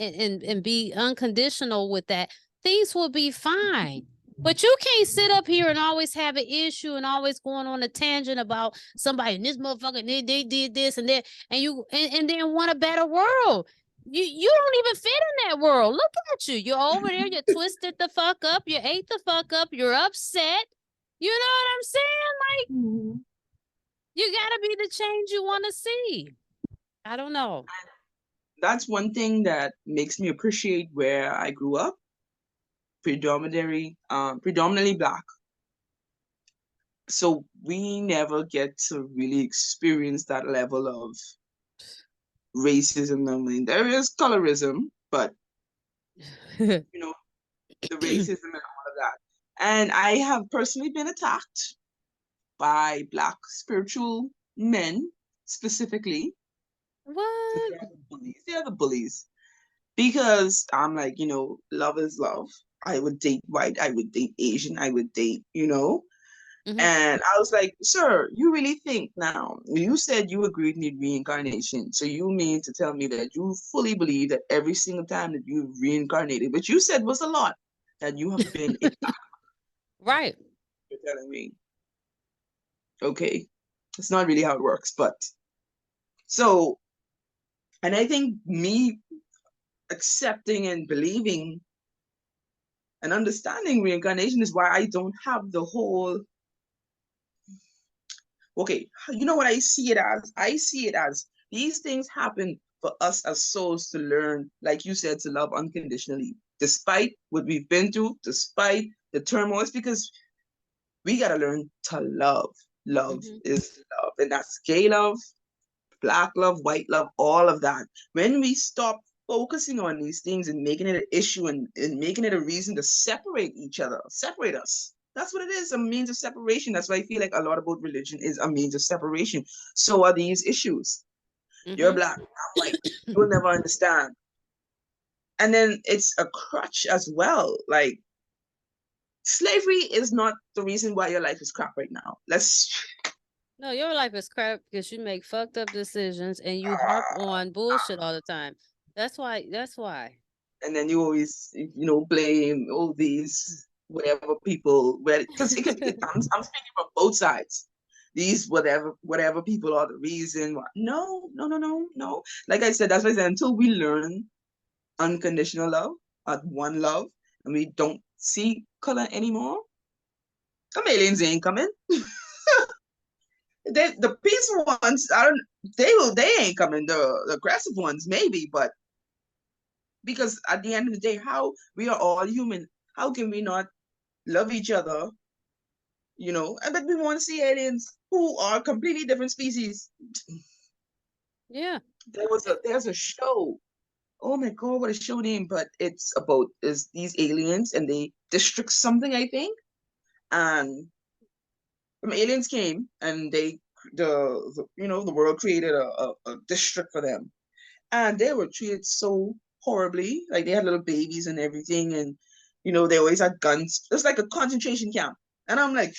be unconditional with that, things will be fine. But you can't sit up here and always have an issue and always going on a tangent about somebody and this motherfucker, they did this and that, and then want a better world. You don't even fit in that world. Look at you. You're over there. You twisted the fuck up. You ate the fuck up. You're upset. You know what I'm saying? Like, Mhm. you gotta be the change you want to see. I don't know. That's one thing that makes me appreciate where I grew up, predominantly black. So we never get to really experience that level of racism. I mean, there is colorism, but you know, the racism and all of that. And I have personally been attacked by black spiritual men specifically. What? They are the bullies. They are the bullies. Because I'm like, love is love. I would date white, I would date Asian, I would date. Mm-hmm. And I was like, sir, you really think now, you said you agreed with reincarnation. So you mean to tell me that you fully believe that every single time that you've reincarnated, which you said was a lot, that you have been a Right. you're telling me, okay, it's not really how it works. But so, and I think me accepting and believing and understanding reincarnation is why I don't have the whole, okay, you know what I see it as? I see it as these things happen for us as souls to learn, like you said, to love unconditionally, despite what we've been through, despite the turmoil. It's because we got to learn to love. Love Mm-hmm. is love. And that's gay love, black love, white love, all of that. When we stop focusing on these things and making it an issue and making it a reason to separate each other, separate us. That's what it is, a means of separation. That's why I feel like a lot about religion is a means of separation. So are these issues. You're Mm-hmm. black, I'm white. You'll never understand. And then it's a crutch as well. Like, slavery is not the reason why your life is crap right now. Let's No, your life is crap because you make fucked up decisions and you harp on bullshit all the time. That's why. That's why. and then you always blame all these whatever people, where because I'm speaking from both sides, these whatever people are the reason why. No, no, no, no, no. Like I said, that's why I said until we learn unconditional love, at one love, and we don't see color anymore, some aliens ain't coming. The peaceful ones, I don't. They ain't coming. The aggressive ones maybe, but because at the end of the day, how we are all human, how can we not love each other? You know, and but we want to see aliens who are completely different species. Yeah. There's a show. Oh my god, what a show name! But it's about is these aliens and they district something, I think. And some aliens came and the world created a district for them, and they were treated so horribly. Like they had little babies and everything, and they always had guns. It's like a concentration camp. And I'm like,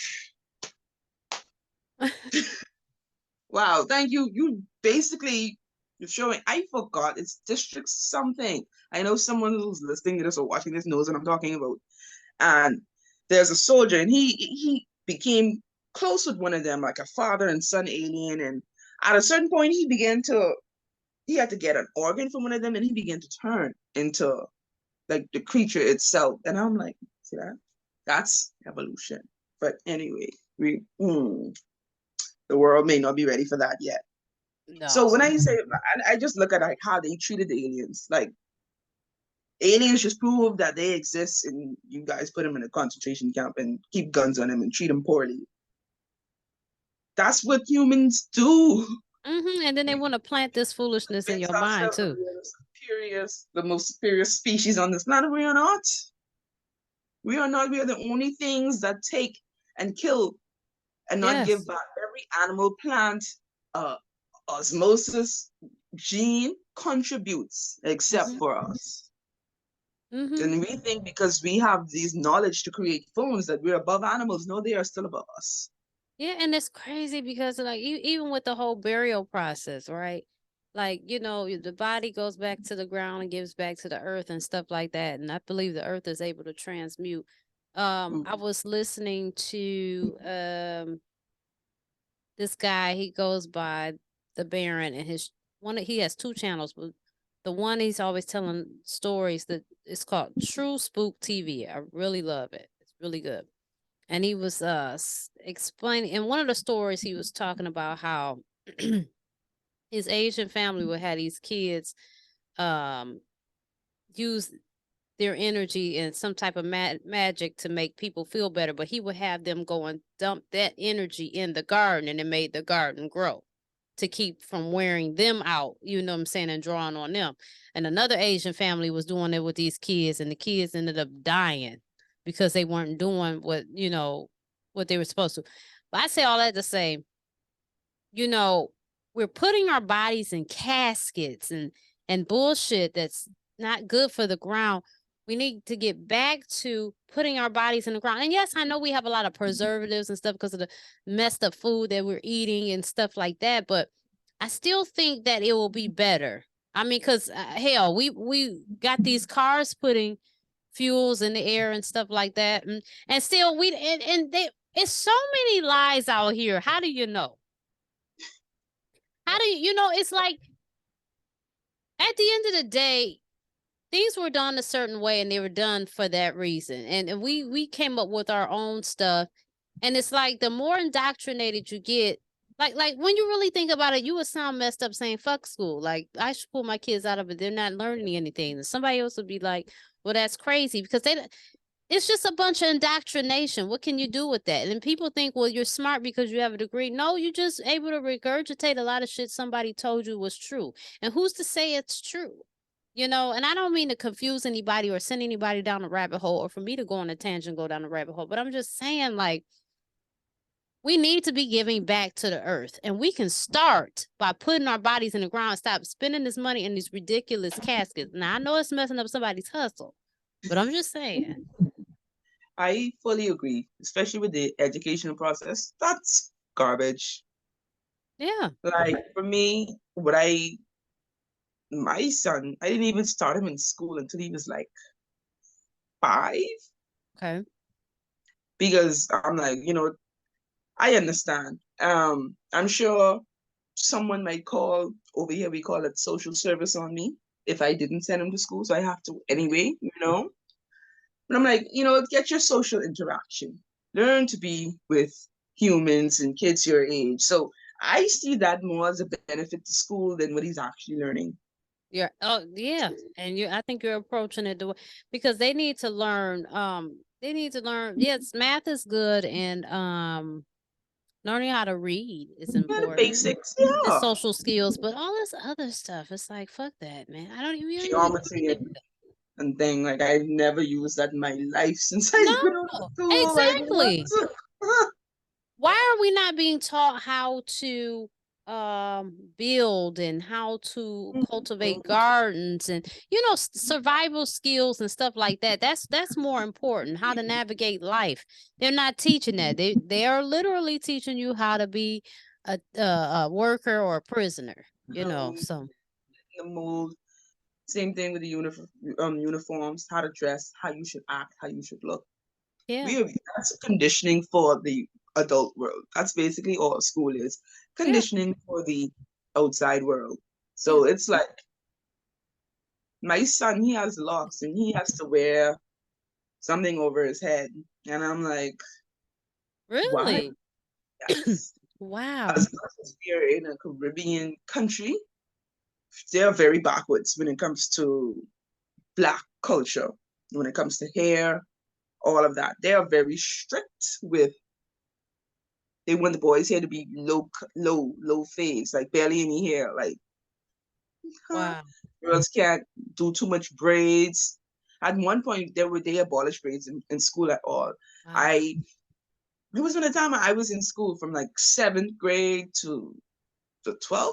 wow, thank you. You basically you're showing. I forgot it's district something. I know someone who's listening to this or watching this knows what I'm talking about. And there's a soldier, and he became close with one of them, like a father and son alien. And at a certain point, he had to get an organ from one of them, and he began to turn into like the creature itself. And I'm like, see that? That's evolution. But anyway, the world may not be ready for that yet. So when No. I say, I just look at like how they treated the aliens. Like aliens just prove that they exist, and you guys put them in a concentration camp and keep guns on them and treat them poorly. That's what humans do. And then they We want to plant this foolishness in convince your mind ourselves that too. we are the most superior species on this planet. We are not. We are not. We are the only things that take and kill and not give Yes. back. Every animal, plant, uh, osmosis gene contributes except hmm for us. hmm And we think because we have these knowledge to create phones that we're above animals. No, they are still above us. Yeah, and it's crazy because like even with the whole burial process, right? Like, the body goes back to the ground and gives back to the earth and stuff like that. And I believe the earth is able to transmute. I Mm. was listening to this guy, he goes by the Baron, and he has two channels, but the one he's always telling stories that it's called True Spook TV. I really love it. It's really good. And he was explaining in one of the stories, he was talking about how his Asian family would have these kids um use their energy and some type of magic to make people feel better, but he would have them go and dump that energy in the garden, and it made the garden grow to keep from wearing them out, you know what I'm saying, and drawing on them. And another Asian family was doing it with these kids, and the kids ended up dying because they weren't doing what they were supposed to. But I say all that to say, you know, we're putting our bodies in caskets and bullshit that's not good for the ground. We need to get back to putting our bodies in the ground. And yes, I know we have a lot of preservatives and stuff because of the messed up food that we're eating and stuff like that, but I still think that it will be better. I mean, because hell, we got these cars putting fuels in the air and stuff like that, and still and they it's so many lies out here. How do you know? How do it's like at the end of the day, things were done a certain way and they were done for that reason. And we came up with our own stuff. And it's like the more indoctrinated you get, like when you really think about it, you would sound messed up saying fuck school. Like I should pull my kids out of it. They're not learning anything. And somebody else would be like, well, that's crazy because it's just a bunch of indoctrination. What can you do with that? And people think, well, you're smart because you have a degree. No, you're just able to regurgitate a lot of shit somebody told you was true. And who's to say it's true? And I don't mean to confuse anybody or send anybody down a rabbit hole or for me to go on a tangent, go down a rabbit hole. But I'm just saying, like, we need to be giving back to the earth. And we can start by putting our bodies in the ground, stop spending this money in these ridiculous caskets. Now, I know it's messing up somebody's hustle, but I'm just saying. I fully agree, especially with the educational process. That's garbage. Yeah. Like for me, my son, I didn't even start him in school until he was like 5, Okay. because I'm like, I understand. I'm sure someone might call over here. We call it social service on me if I didn't send him to school, so I have to anyway. But I'm like, get your social interaction. Learn to be with humans and kids your age. So I see that more as a benefit to school than what he's actually learning. Yeah, and I think you're approaching it because they need to learn. They need to learn. Yes, math is good, and learning how to read is Yeah, the important. basics, And yeah. social skills, but all this other stuff, it's like fuck that, man. I don't even. You don't even Geometry and thing. Like I've never used that in my life since I've been out of No, school. Like what? exactly. Why are we not being taught how to build and how to cultivate gardens and survival skills and stuff like that? That's more important. How to navigate life. They're not teaching that. They are literally teaching you how to be a worker or a prisoner. So The mold. Same thing with the uniforms, how to dress, how you should act, how you should look. yeah, That's conditioning for the adult world. That's basically all school is. yeah, Conditioning for the outside world. yeah. So it's like my son, he has locks and he has to wear something over his head. And I'm like, why? Really? Yes. Wow. As much as we are in a Caribbean country, they're very backwards when it comes to Black culture, when it comes to hair, all of that. They are very strict with. They want the boys' hair to be low fades, like barely any hair. Like, huh? Wow. Girls can't do too much braids. At one point, they abolished braids in school at all. Wow. I It was when the time I was in school from like seventh grade to the 12th.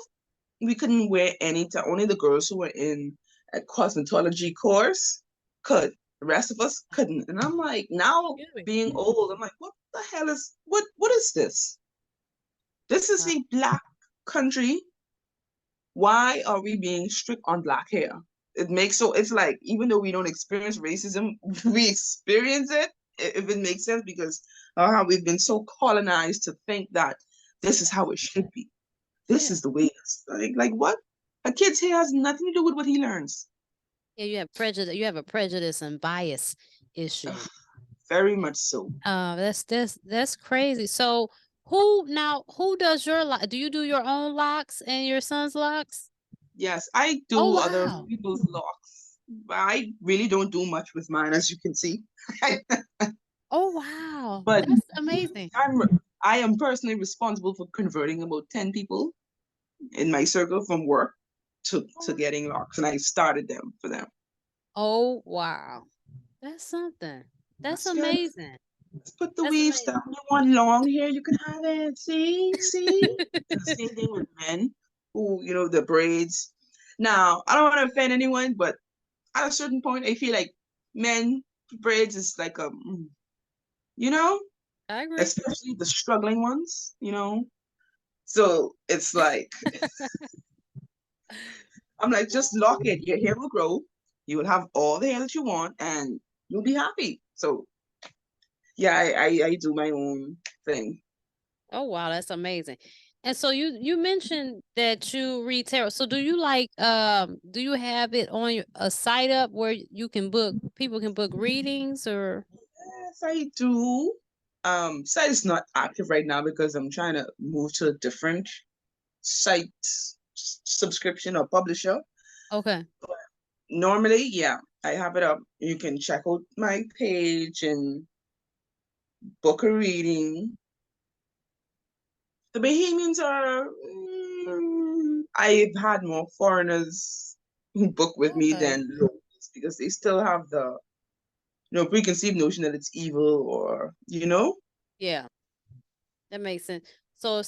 We couldn't wear any. Only the girls who were in a cosmetology course could. The rest of us couldn't. And I'm like, now Excuse me. being old, I'm like, what the hell is what is this? This is Wow. a Black country. Why are we being strict on Black hair? It's like even though we don't experience racism, we experience it, if it makes sense, because of how we've been so colonized to think that this is how it should be. This Yeah. is the way it's like what? A kid's hair has nothing to do with what he learns. Yeah, you have prejudice. You have a prejudice and bias issue. Ugh, very much so. That's crazy. So who does your lock? Do you do your own locks and your son's locks? Yes, I Oh do other wow. people's locks, but I really don't do much with mine, as you can see. Oh wow. But That's amazing. I am personally responsible for converting about 10 people in my circle from work to getting locks, and I started them for them. Oh wow. That's something. That's That's good. amazing. Let's put the That's weave amazing. stuff. You want long hair, you can have it. See. And the same thing with men who, the braids. Now, I don't want to offend anyone, but at a certain point, I feel like men braids is like you know, I agree. especially the struggling ones. So it's like I'm like, just lock it. Your hair will grow. You will have all the hair that you want, and you'll be happy. So yeah, I do my own thing. Oh wow, that's amazing. And so you mentioned that you read tarot. So do you have it on a site up where you can book people can book readings or Yes, I do. Site is not active right now because I'm trying to move to a different site subscription or publisher. okay. Normally, yeah, I have it up. You can check out my page and book a reading. The Bahamians are. I've had more foreigners book with me Okay. than locals because they still have the preconceived notion that it's evil or. Yeah, that makes sense. So if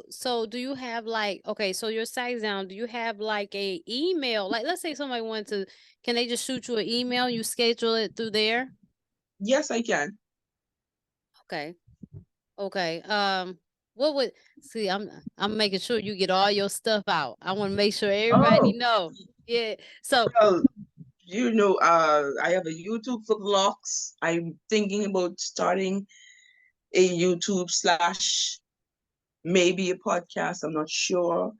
so do you have like okay, so your site's down, do you have like a email? Like let's say somebody wanted to can they just shoot you an email, you schedule it through there? Yes, I can. Okay. Okay. What would see? I'm making sure you get all your stuff out. I want to make sure everybody Oh, know. Yeah. So well, I have a YouTube for vlogs. I'm thinking about starting a YouTube slash maybe a podcast, I'm not sure,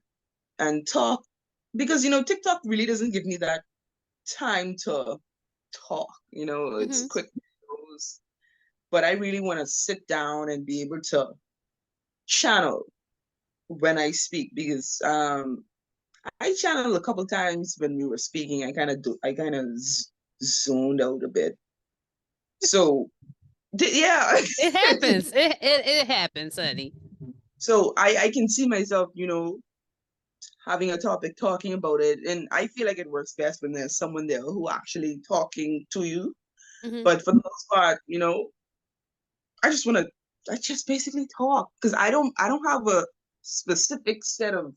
and talk because TikTok really doesn't give me that time to talk. It's Hmm. quick videos, but I really want to sit down and be able to channel when I speak because I channeled a couple times when we were speaking. I kind of zoned out a bit. So yeah. It happens. It happens, honey. So I can see myself, having a topic, talking about it, and I feel like it works best when there's someone there who actually talking to you. Hmm. But for the most part, I just want to, I just basically talk because I don't have a specific set of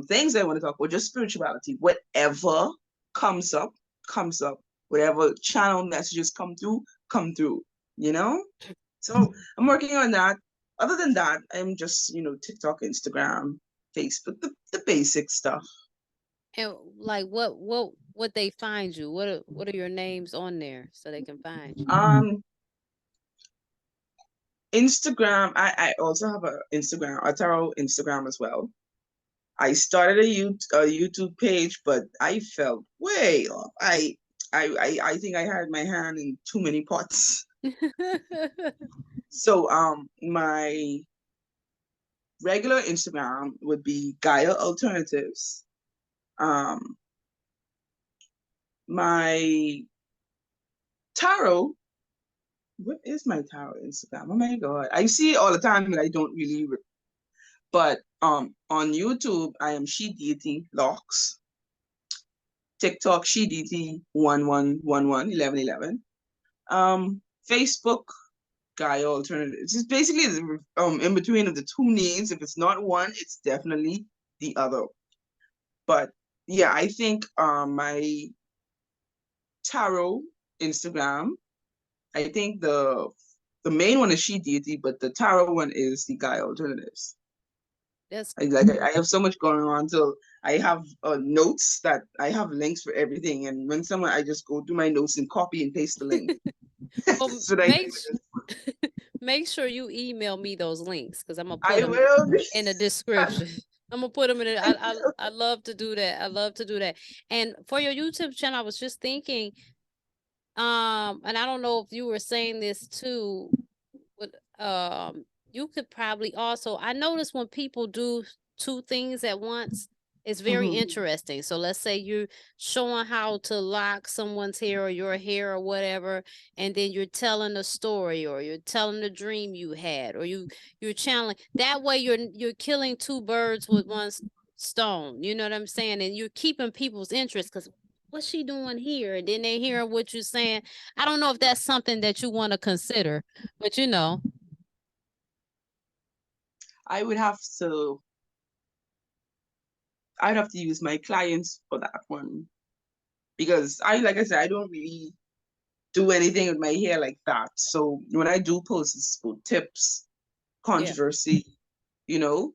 things I want to talk about, just spirituality. Whatever comes up, comes up. Whatever channel messages come through, you know? So I'm working on that. Other than that, I'm just, TikTok, Instagram, Facebook, the basic stuff. And like, what they find you? What are your names on there so they can find you? Um, Instagram, I also have a tarot Instagram as well. I started a YouTube page, but I felt way off. I think I had my hand in too many pots. So my regular Instagram would be Gaia Alternatives. Um my tarot, what is my tarot Instagram? Oh my god. I see it all the time and I don't really but on YouTube I am She Deity Locks. TikTok She Deity 1111. Facebook Gaia Alternatives. It's basically in between of the two names. If it's not one, it's definitely the other. But yeah, I think my tarot Instagram. I think the main one is She Deity, but the tarot one is the Gaia Alternatives. That's I have so much going on, so I have notes that I have links for everything, and when someone I just go through my notes and copy and paste the link. well. So that Make sure you email me those links because I'm gonna put I them will be. in the description. I'm gonna put them in it. I will. I love to do that. I love to do that. And for your YouTube channel, I was just thinking, and I don't know if you were saying this too, but you could probably also. I notice when people do two things at once, it's very Mhm. interesting. So let's say you're showing how to lock someone's hair or your hair or whatever, and then you're telling a story or you're telling a dream you had, or you're channeling. That way, you're killing two birds with one stone. You know what I'm saying? And you're keeping people's interest because what's she doing here? And then they hear what you're saying. I don't know if that's something that you want to consider, but you know. I would have to. I'd have to use my clients for that one because like I said, I don't really do anything with my hair like that. So when I do post, it's for tips, Yeah. controversy, you know.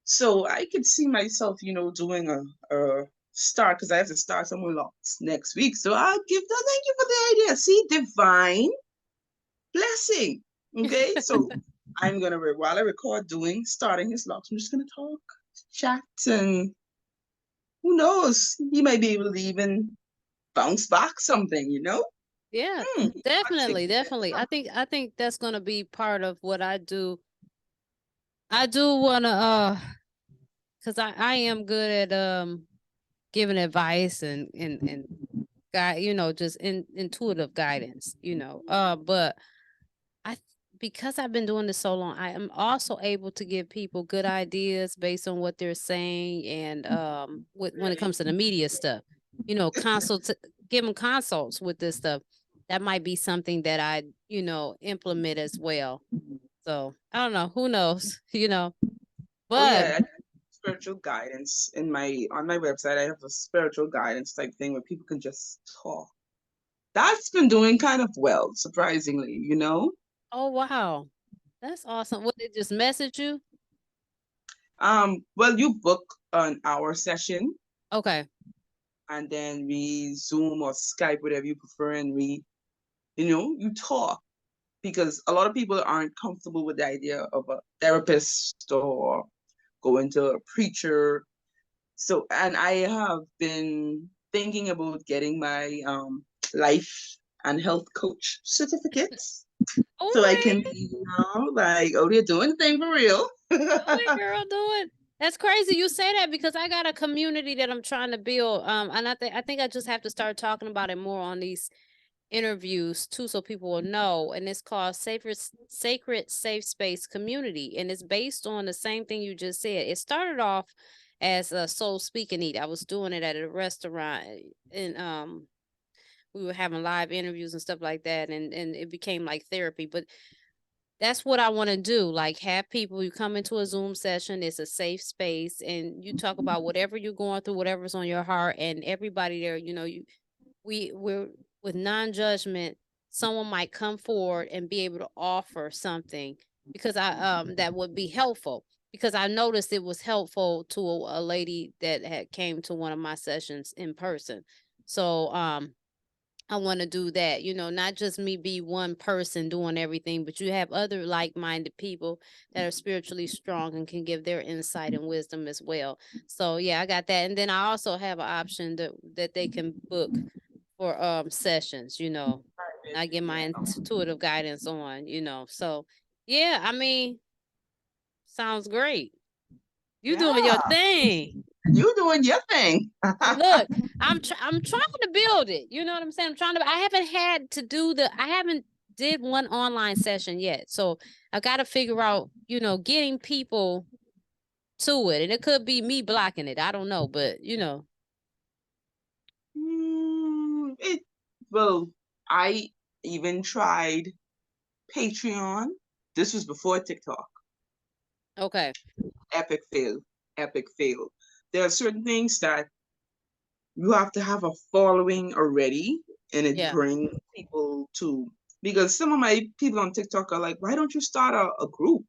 So I could see myself, doing a start because I have to start somewhere else next week. So I'll give that. Thank you for the idea. See, divine blessing. Okay, so I'm gonna while I record doing starting his locks, I'm just gonna talk, chat, and who knows, he might be able to even bounce back something. Yeah, Hot definitely, ticket. definitely. I think that's gonna be part of what I do. I do wanna because I am good at giving advice and guide, just intuitive guidance, but I th- because I've been doing this so long, I am also able to give people good ideas based on what they're saying and when it comes to the media stuff, consults, give them consults with this stuff. That might be something that I, implement as well. So I don't know, who knows, Oh but yeah, spiritual guidance on my website. I have a spiritual guidance type thing where people can just talk. That's been doing kind of well, surprisingly. oh wow, that's awesome. What, they just message you? Well, you book an hour session Okay. and then we Zoom or Skype, whatever you prefer, and you talk. because a lot of people aren't comfortable with the idea of a therapist or going to a preacher. So, and I have been thinking about getting my life and health coach certificates so I Oh, can like, oh, they're doing the thing for real. do it, girl, do it. That's crazy you say that because I got a community that I'm trying to build. And I think I just have to start talking about it more on these interviews too, so people will know. And it's called Sacred Safe Space Community, and it's based on the same thing you just said. It started off as a soul speak and eat. I was doing it at a restaurant, and we were having live interviews and stuff like that, and it became like therapy. But that's what I want to do. Like, have people, you come into a Zoom session, it's a safe space, and you talk about whatever you're going through, whatever's on your heart, and everybody there, we're with non-judgment. Someone might come forward and be able to offer something, because I that would be helpful, because I noticed it was helpful to a lady that had came to one of my sessions in person. So I want to do that, not just me be one person doing everything, but you have other like-minded people that are spiritually strong and can give their insight and wisdom as well. So yeah, I got that. And then I also have an option that they can book for sessions, I get my intuitive guidance on, So yeah, I mean, sounds great. You doing your Yeah, thing. you doing your thing. Look, I'm trying to build it. You know what I'm saying? I haven't had to do I haven't did one online session yet. So I got to figure out, getting people to it. And it could be me blocking it. I don't know, but It, well, I even tried Patreon. This was before TikTok. okay. Epic fail. Epic fail. There are certain things that you have to have a following already, and it Yeah. brings people to, because some of my people on TikTok are like, why don't you start a group?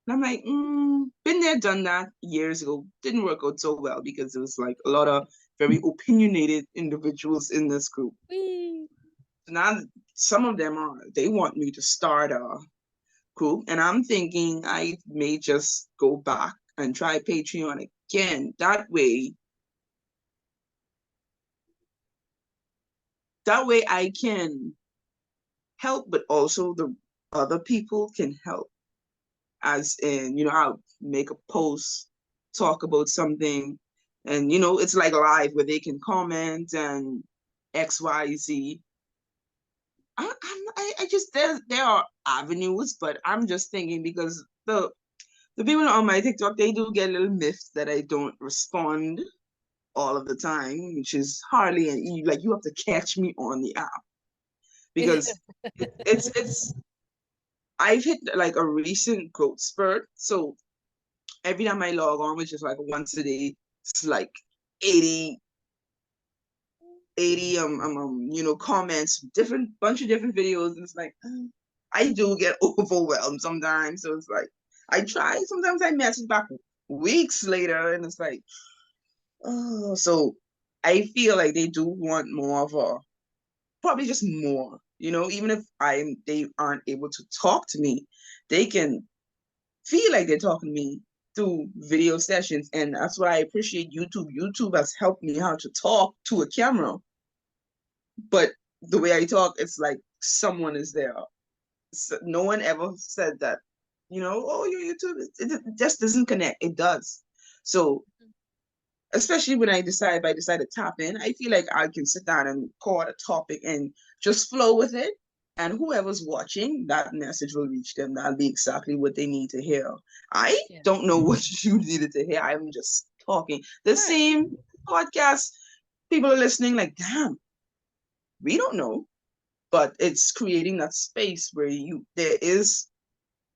And I'm like, been there, done that years ago. Didn't work out so well because it was like a lot of very opinionated individuals in this group. Whee! So now some of them they want me to start a group, and I'm thinking I may just go back and try Patreon again. That way I can help, but also the other people can help. As in, I'll make a post, talk about something, and it's like live where they can comment and XYZ. I just there are avenues, but I'm just thinking because the people on my TikTok, they do get a little miffed that I don't respond all of the time, which is hardly like you have to catch me on the app because it's I've hit like a recent growth spurt. So every time I log on, which is like once a day, it's like 80, 80 comments, different bunch of different videos. And it's like I do get overwhelmed sometimes. So it's like I try, sometimes I message back weeks later and it's like, oh, so I feel like they do want more of a, probably just more, even if they aren't able to talk to me, they can feel like they're talking to me through video sessions. And that's why I appreciate YouTube. YouTube has helped me how to talk to a camera, but the way I talk, it's like someone is there. So no one ever said that, oh, your YouTube, it just doesn't connect. It does. So especially when if I decide to tap in, I feel like I can sit down and record a topic and just flow with it. And whoever's watching, that message will reach them. That'll be exactly what they need to hear. I Yeah. don't know what you needed to hear. I'm just talking. The Right. same podcast, people are listening like, damn, we don't know. But it's creating that space where there is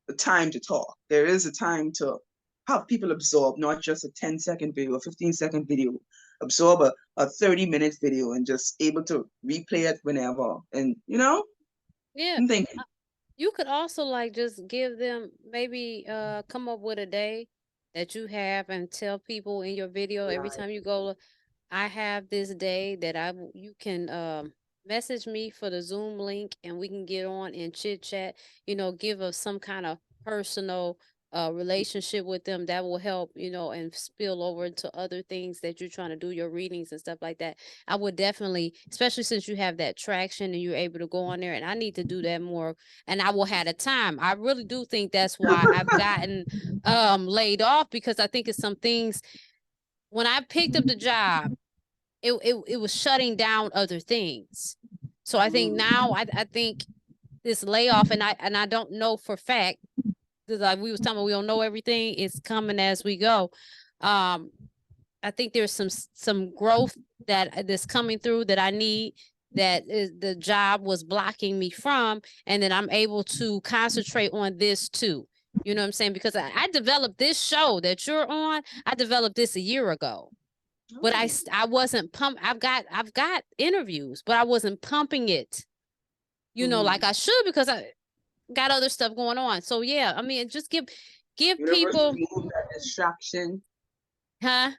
a time to talk. There is a time to have people absorb not just a 10-second video, a 15-second video, absorb a 30-minute video and just able to replay it whenever. And, Yeah. I'm thinking, You could also like just give them, maybe come up with a day that you have and tell people in your video every time you go, I have this day that you can message me for the Zoom link and we can get on and chit chat, give us some kind of personal relationship with them that will help, and spill over into other things that you're trying to do, your readings and stuff like that. I would definitely, especially since you have that traction and you're able to go on there, and I need to do that more, and I will have the time. I really do think that's why I've gotten laid off, because I think it's some things when I picked up the job, it was shutting down other things. So I think now I think this layoff, and I don't know for fact, because like we was talking about, we don't know everything. It's coming as we go. I think there's some growth that's coming through that I need, that is, the job was blocking me from, and then I'm able to concentrate on this too. You know what I'm saying? Because I developed this show that you're on. I developed this a year ago, but I wasn't pump. I've got interviews, but I wasn't pumping it, like I should, because I got other stuff going on. So yeah, I mean, just give Universe people, remove that distraction. huh?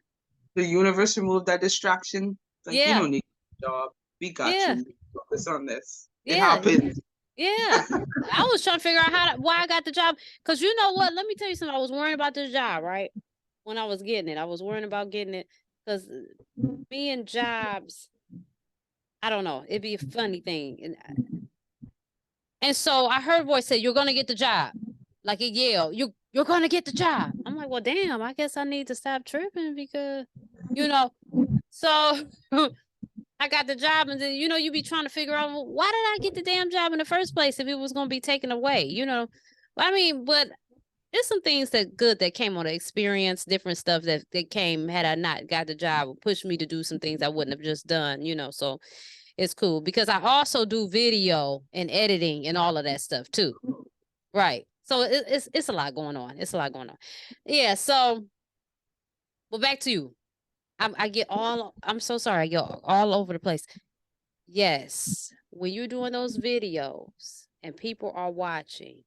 The universe remove that distraction. Like, you Yeah, don't need a job. We got yeah, you. Focus on this. It yeah, happens. yeah. I was trying to figure out why I got the job, because you know what? Let me tell you something. I was worrying about this job, right? When I was getting it, I was worrying about getting it, because me and jobs, I don't know, it'd be a funny thing, and so I heard a voice say, "You're gonna get the job," like it yelled, "You're gonna get the job." I'm like, well, damn, I guess I need to stop tripping, because, you know, so I got the job, and then you be trying to figure out, well, why did I get the damn job in the first place if it was gonna be taken away, I mean, but there's some things that came on the experience, different stuff that came had I not got the job, would push me to do some things I wouldn't have just done, so it's cool, because I also do video and editing and all of that stuff too. Right. So it's a lot going on. It's a lot going on. Yeah. So, well, back to you. I get all. I'm so sorry. I get all over the place. Yes, when you're doing those videos and people are watching,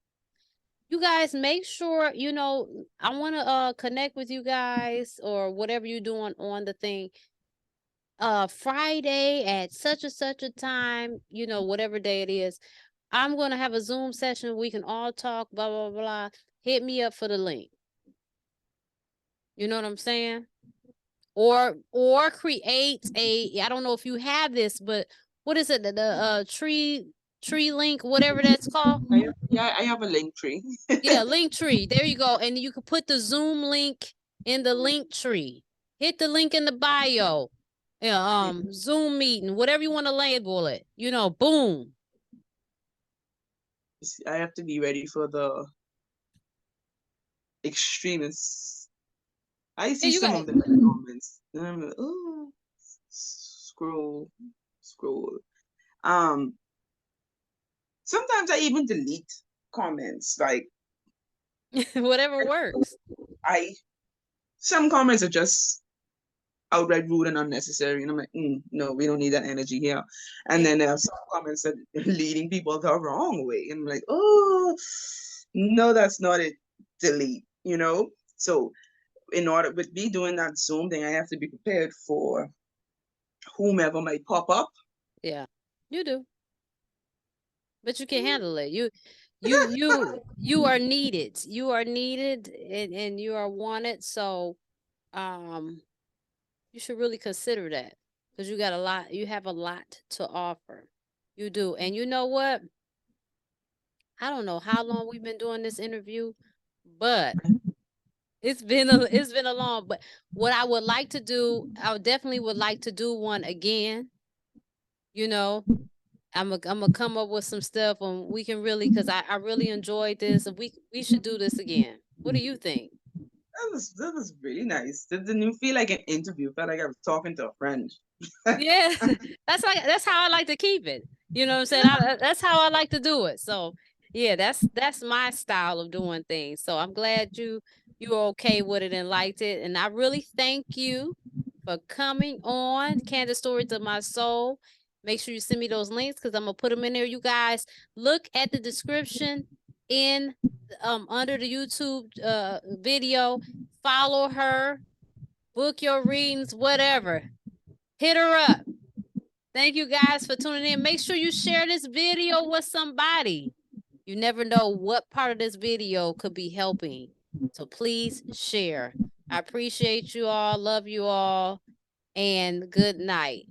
you guys make sure I want to connect with you guys, or whatever you're doing on the thing. Friday at such and such a time, whatever day it is, I'm gonna have a Zoom session. We can all talk. Blah blah blah. Hit me up for the link. You know what I'm saying? Or create a, I don't know if you have this, but what is it? The tree link, whatever that's called. I have a link tree. Yeah, link tree. There you go. And you can put the Zoom link in the link tree. Hit the link in the bio. Yeah, Zoom meeting, whatever you want to label it. Boom. I have to be ready for the extremists. I Yeah, see you some got. of them in the comments. And I'm like, oh, scroll, scroll. Um, Sometimes I even delete comments. Like, Whatever works. I some comments are just outright rude and unnecessary, and I'm like, no, we don't need that energy here. And Yeah. then there are some comments that are leading people the wrong way, and I'm like, oh, no, that's not it. Delete. So in order with me doing that Zoom thing, I have to be prepared for whomever might pop up. Yeah. You do. But you can handle it. You are needed. You are needed, and you are wanted. So um you should really consider that, because you have a lot to offer. You do. And you know what? I don't know how long we've been doing this interview, but it's been a long, but what I would like to do, I definitely would like to do one again. You know, I'm gonna come up with some stuff, and we can really, because I really enjoyed this, and we should do this again. What do you think? That was really nice. It didn't even feel like an interview. It felt like I was talking to a friend. Yeah, that's how I like to keep it. You know what I'm saying? That's how I like to do it. So yeah, that's my style of doing things. So I'm glad you're okay with it and liked it, and I really thank you for coming on Candid Stories of My Soul. Make sure you send me those links, because I'm gonna put them in there. You guys look at the description in under the YouTube video. Follow her, book your readings, whatever. Hit her up. Thank you guys for tuning in. Make sure you share this video with somebody. You never know what part of this video could be helping. So please share. I appreciate you all. Love you all. And good night.